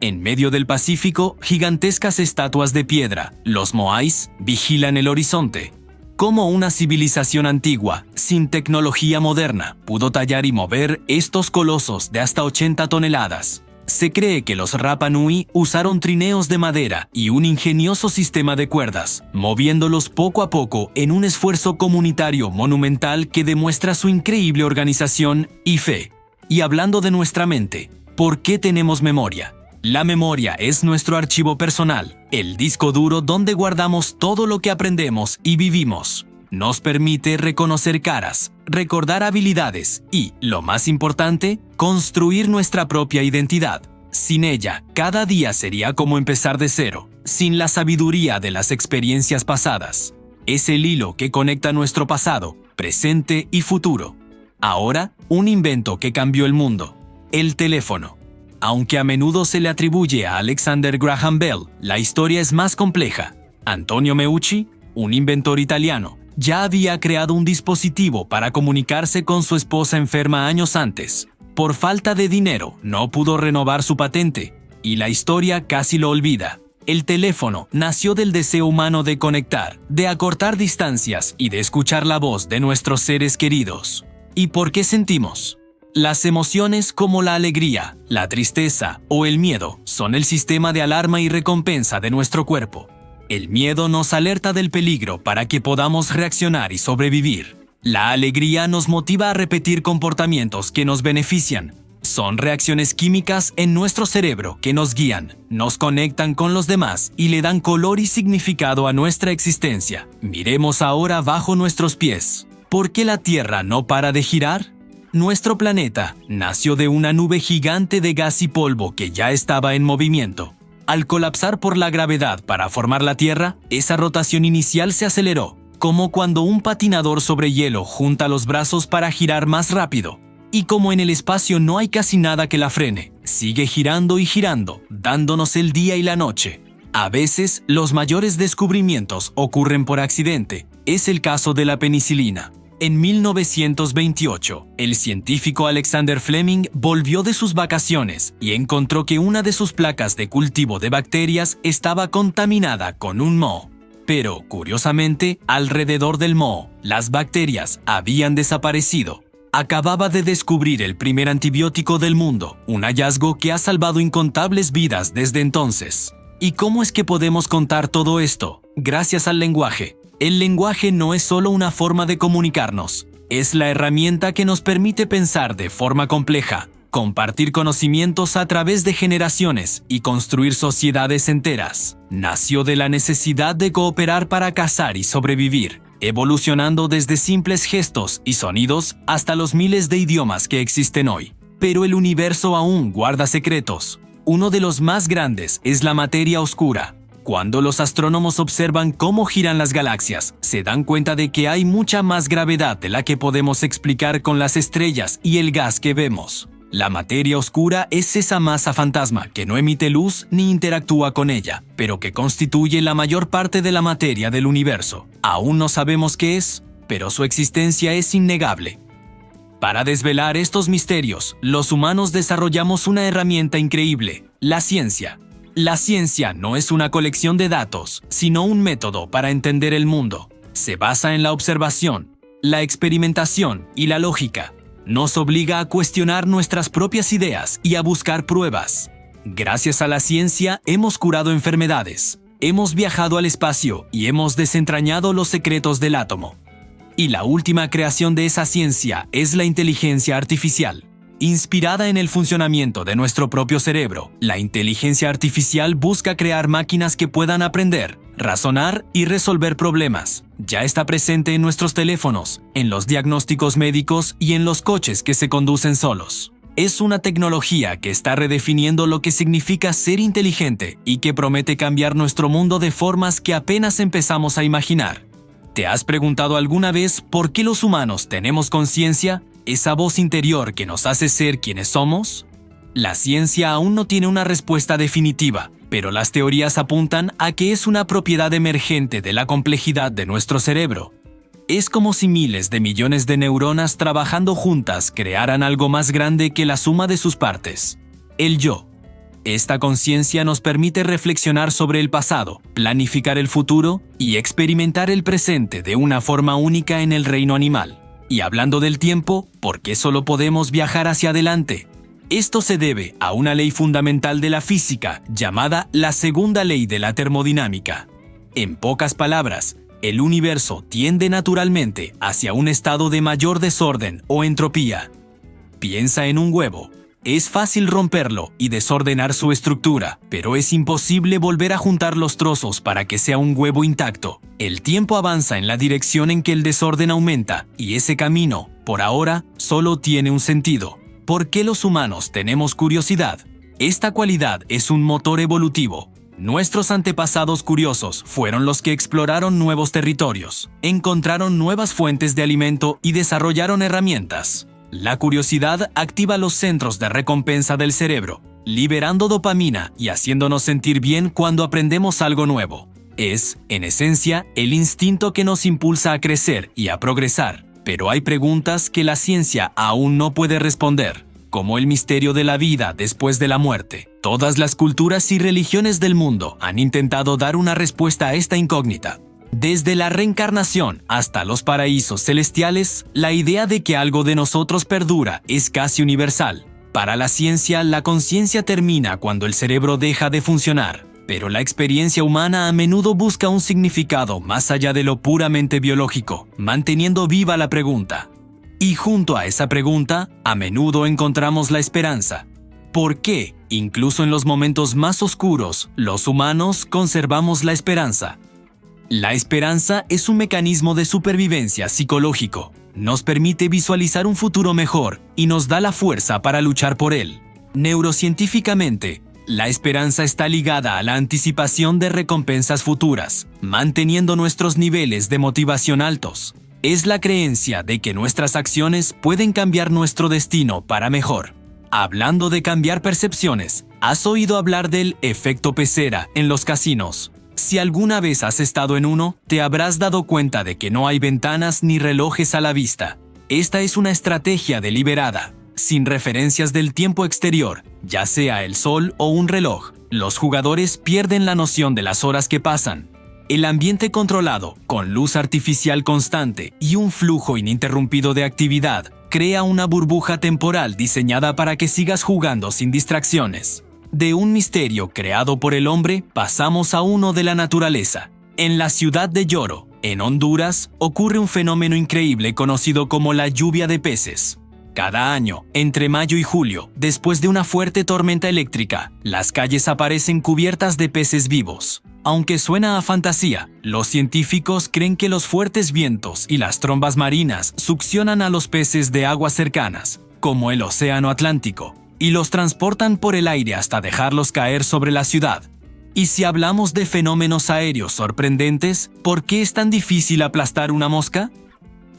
En medio del Pacífico, gigantescas estatuas de piedra, los moais, vigilan el horizonte. ¿Cómo una civilización antigua, sin tecnología moderna, pudo tallar y mover estos colosos de hasta 80 toneladas? Se cree que los Rapa Nui usaron trineos de madera y un ingenioso sistema de cuerdas, moviéndolos poco a poco en un esfuerzo comunitario monumental que demuestra su increíble organización y fe. Y hablando de nuestra mente, ¿por qué tenemos memoria? La memoria es nuestro archivo personal, el disco duro donde guardamos todo lo que aprendemos y vivimos. Nos permite reconocer caras, recordar habilidades y, lo más importante, construir nuestra propia identidad. Sin ella, cada día sería como empezar de cero, sin la sabiduría de las experiencias pasadas. Es el hilo que conecta nuestro pasado, presente y futuro. Ahora, un invento que cambió el mundo: el teléfono. Aunque a menudo se le atribuye a Alexander Graham Bell, la historia es más compleja. Antonio Meucci, un inventor italiano, ya había creado un dispositivo para comunicarse con su esposa enferma años antes. Por falta de dinero, no pudo renovar su patente, y la historia casi lo olvida. El teléfono nació del deseo humano de conectar, de acortar distancias y de escuchar la voz de nuestros seres queridos. ¿Y por qué sentimos? Las emociones como la alegría, la tristeza o el miedo son el sistema de alarma y recompensa de nuestro cuerpo. El miedo nos alerta del peligro para que podamos reaccionar y sobrevivir. La alegría nos motiva a repetir comportamientos que nos benefician. Son reacciones químicas en nuestro cerebro que nos guían, nos conectan con los demás y le dan color y significado a nuestra existencia. Miremos ahora bajo nuestros pies. ¿Por qué la Tierra no para de girar? Nuestro planeta nació de una nube gigante de gas y polvo que ya estaba en movimiento. Al colapsar por la gravedad para formar la Tierra, esa rotación inicial se aceleró, como cuando un patinador sobre hielo junta los brazos para girar más rápido. Y como en el espacio no hay casi nada que la frene, sigue girando y girando, dándonos el día y la noche. A veces, los mayores descubrimientos ocurren por accidente. Es el caso de la penicilina. En 1928, el científico Alexander Fleming volvió de sus vacaciones y encontró que una de sus placas de cultivo de bacterias estaba contaminada con un moho. Pero, curiosamente, alrededor del moho, las bacterias habían desaparecido. Acababa de descubrir el primer antibiótico del mundo, un hallazgo que ha salvado incontables vidas desde entonces. ¿Y cómo es que podemos contar todo esto? Gracias al lenguaje. El lenguaje no es solo una forma de comunicarnos, es la herramienta que nos permite pensar de forma compleja, compartir conocimientos a través de generaciones y construir sociedades enteras. Nació de la necesidad de cooperar para cazar y sobrevivir, evolucionando desde simples gestos y sonidos hasta los miles de idiomas que existen hoy. Pero el universo aún guarda secretos. Uno de los más grandes es la materia oscura. Cuando los astrónomos observan cómo giran las galaxias, se dan cuenta de que hay mucha más gravedad de la que podemos explicar con las estrellas y el gas que vemos. La materia oscura es esa masa fantasma que no emite luz ni interactúa con ella, pero que constituye la mayor parte de la materia del universo. Aún no sabemos qué es, pero su existencia es innegable. Para desvelar estos misterios, los humanos desarrollamos una herramienta increíble: la ciencia. La ciencia no es una colección de datos, sino un método para entender el mundo. Se basa en la observación, la experimentación y la lógica. Nos obliga a cuestionar nuestras propias ideas y a buscar pruebas. Gracias a la ciencia hemos curado enfermedades, hemos viajado al espacio y hemos desentrañado los secretos del átomo. Y la última creación de esa ciencia es la inteligencia artificial. Inspirada en el funcionamiento de nuestro propio cerebro, la inteligencia artificial busca crear máquinas que puedan aprender, razonar y resolver problemas. Ya está presente en nuestros teléfonos, en los diagnósticos médicos y en los coches que se conducen solos. Es una tecnología que está redefiniendo lo que significa ser inteligente y que promete cambiar nuestro mundo de formas que apenas empezamos a imaginar. ¿Te has preguntado alguna vez por qué los humanos tenemos conciencia? ¿Esa voz interior que nos hace ser quienes somos? La ciencia aún no tiene una respuesta definitiva, pero las teorías apuntan a que es una propiedad emergente de la complejidad de nuestro cerebro. Es como si miles de millones de neuronas trabajando juntas crearan algo más grande que la suma de sus partes: el yo. Esta conciencia nos permite reflexionar sobre el pasado, planificar el futuro y experimentar el presente de una forma única en el reino animal. Y hablando del tiempo, ¿por qué solo podemos viajar hacia adelante? Esto se debe a una ley fundamental de la física llamada la segunda ley de la termodinámica. En pocas palabras, el universo tiende naturalmente hacia un estado de mayor desorden o entropía. Piensa en un huevo. Es fácil romperlo y desordenar su estructura, pero es imposible volver a juntar los trozos para que sea un huevo intacto. El tiempo avanza en la dirección en que el desorden aumenta, y ese camino, por ahora, solo tiene un sentido. ¿Por qué los humanos tenemos curiosidad? Esta cualidad es un motor evolutivo. Nuestros antepasados curiosos fueron los que exploraron nuevos territorios, encontraron nuevas fuentes de alimento y desarrollaron herramientas. La curiosidad activa los centros de recompensa del cerebro, liberando dopamina y haciéndonos sentir bien cuando aprendemos algo nuevo. Es, en esencia, el instinto que nos impulsa a crecer y a progresar. Pero hay preguntas que la ciencia aún no puede responder, como el misterio de la vida después de la muerte. Todas las culturas y religiones del mundo han intentado dar una respuesta a esta incógnita. Desde la reencarnación hasta los paraísos celestiales, la idea de que algo de nosotros perdura es casi universal. Para la ciencia, la conciencia termina cuando el cerebro deja de funcionar, pero la experiencia humana a menudo busca un significado más allá de lo puramente biológico, manteniendo viva la pregunta. Y junto a esa pregunta, a menudo encontramos la esperanza. ¿Por qué, incluso en los momentos más oscuros, los humanos conservamos la esperanza? La esperanza es un mecanismo de supervivencia psicológico. Nos permite visualizar un futuro mejor y nos da la fuerza para luchar por él. Neurocientíficamente, la esperanza está ligada a la anticipación de recompensas futuras, manteniendo nuestros niveles de motivación altos. Es la creencia de que nuestras acciones pueden cambiar nuestro destino para mejor. Hablando de cambiar percepciones, ¿has oído hablar del efecto pecera en los casinos? Si alguna vez has estado en uno, te habrás dado cuenta de que no hay ventanas ni relojes a la vista. Esta es una estrategia deliberada. Sin referencias del tiempo exterior, ya sea el sol o un reloj, los jugadores pierden la noción de las horas que pasan. El ambiente controlado, con luz artificial constante y un flujo ininterrumpido de actividad, crea una burbuja temporal diseñada para que sigas jugando sin distracciones. De un misterio creado por el hombre, pasamos a uno de la naturaleza. En la ciudad de Yoro, en Honduras, ocurre un fenómeno increíble conocido como la lluvia de peces. Cada año, entre mayo y julio, después de una fuerte tormenta eléctrica, las calles aparecen cubiertas de peces vivos. Aunque suena a fantasía, los científicos creen que los fuertes vientos y las trombas marinas succionan a los peces de aguas cercanas, como el Océano Atlántico, y los transportan por el aire hasta dejarlos caer sobre la ciudad. Y si hablamos de fenómenos aéreos sorprendentes, ¿por qué es tan difícil aplastar una mosca?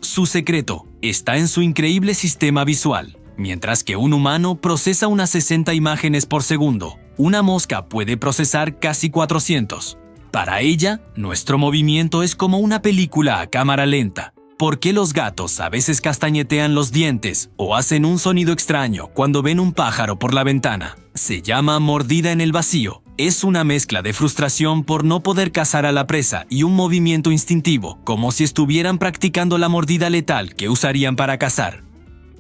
Su secreto está en su increíble sistema visual. Mientras que un humano procesa unas 60 imágenes por segundo, una mosca puede procesar casi 400. Para ella, nuestro movimiento es como una película a cámara lenta. ¿Por qué los gatos a veces castañetean los dientes o hacen un sonido extraño cuando ven un pájaro por la ventana? Se llama mordida en el vacío. Es una mezcla de frustración por no poder cazar a la presa y un movimiento instintivo, como si estuvieran practicando la mordida letal que usarían para cazar.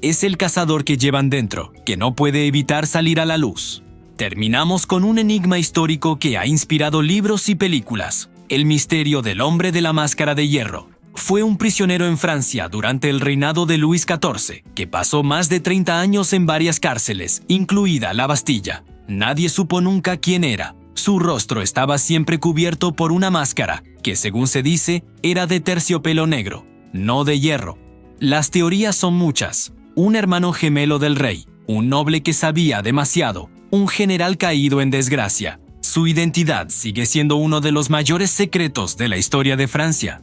Es el cazador que llevan dentro, que no puede evitar salir a la luz. Terminamos con un enigma histórico que ha inspirado libros y películas: el misterio del hombre de la máscara de hierro. Fue un prisionero en Francia durante el reinado de Luis XIV, que pasó más de 30 años en varias cárceles, incluida la Bastilla. Nadie supo nunca quién era. Su rostro estaba siempre cubierto por una máscara, que según se dice, era de terciopelo negro, no de hierro. Las teorías son muchas. Un hermano gemelo del rey, un noble que sabía demasiado, un general caído en desgracia. Su identidad sigue siendo uno de los mayores secretos de la historia de Francia.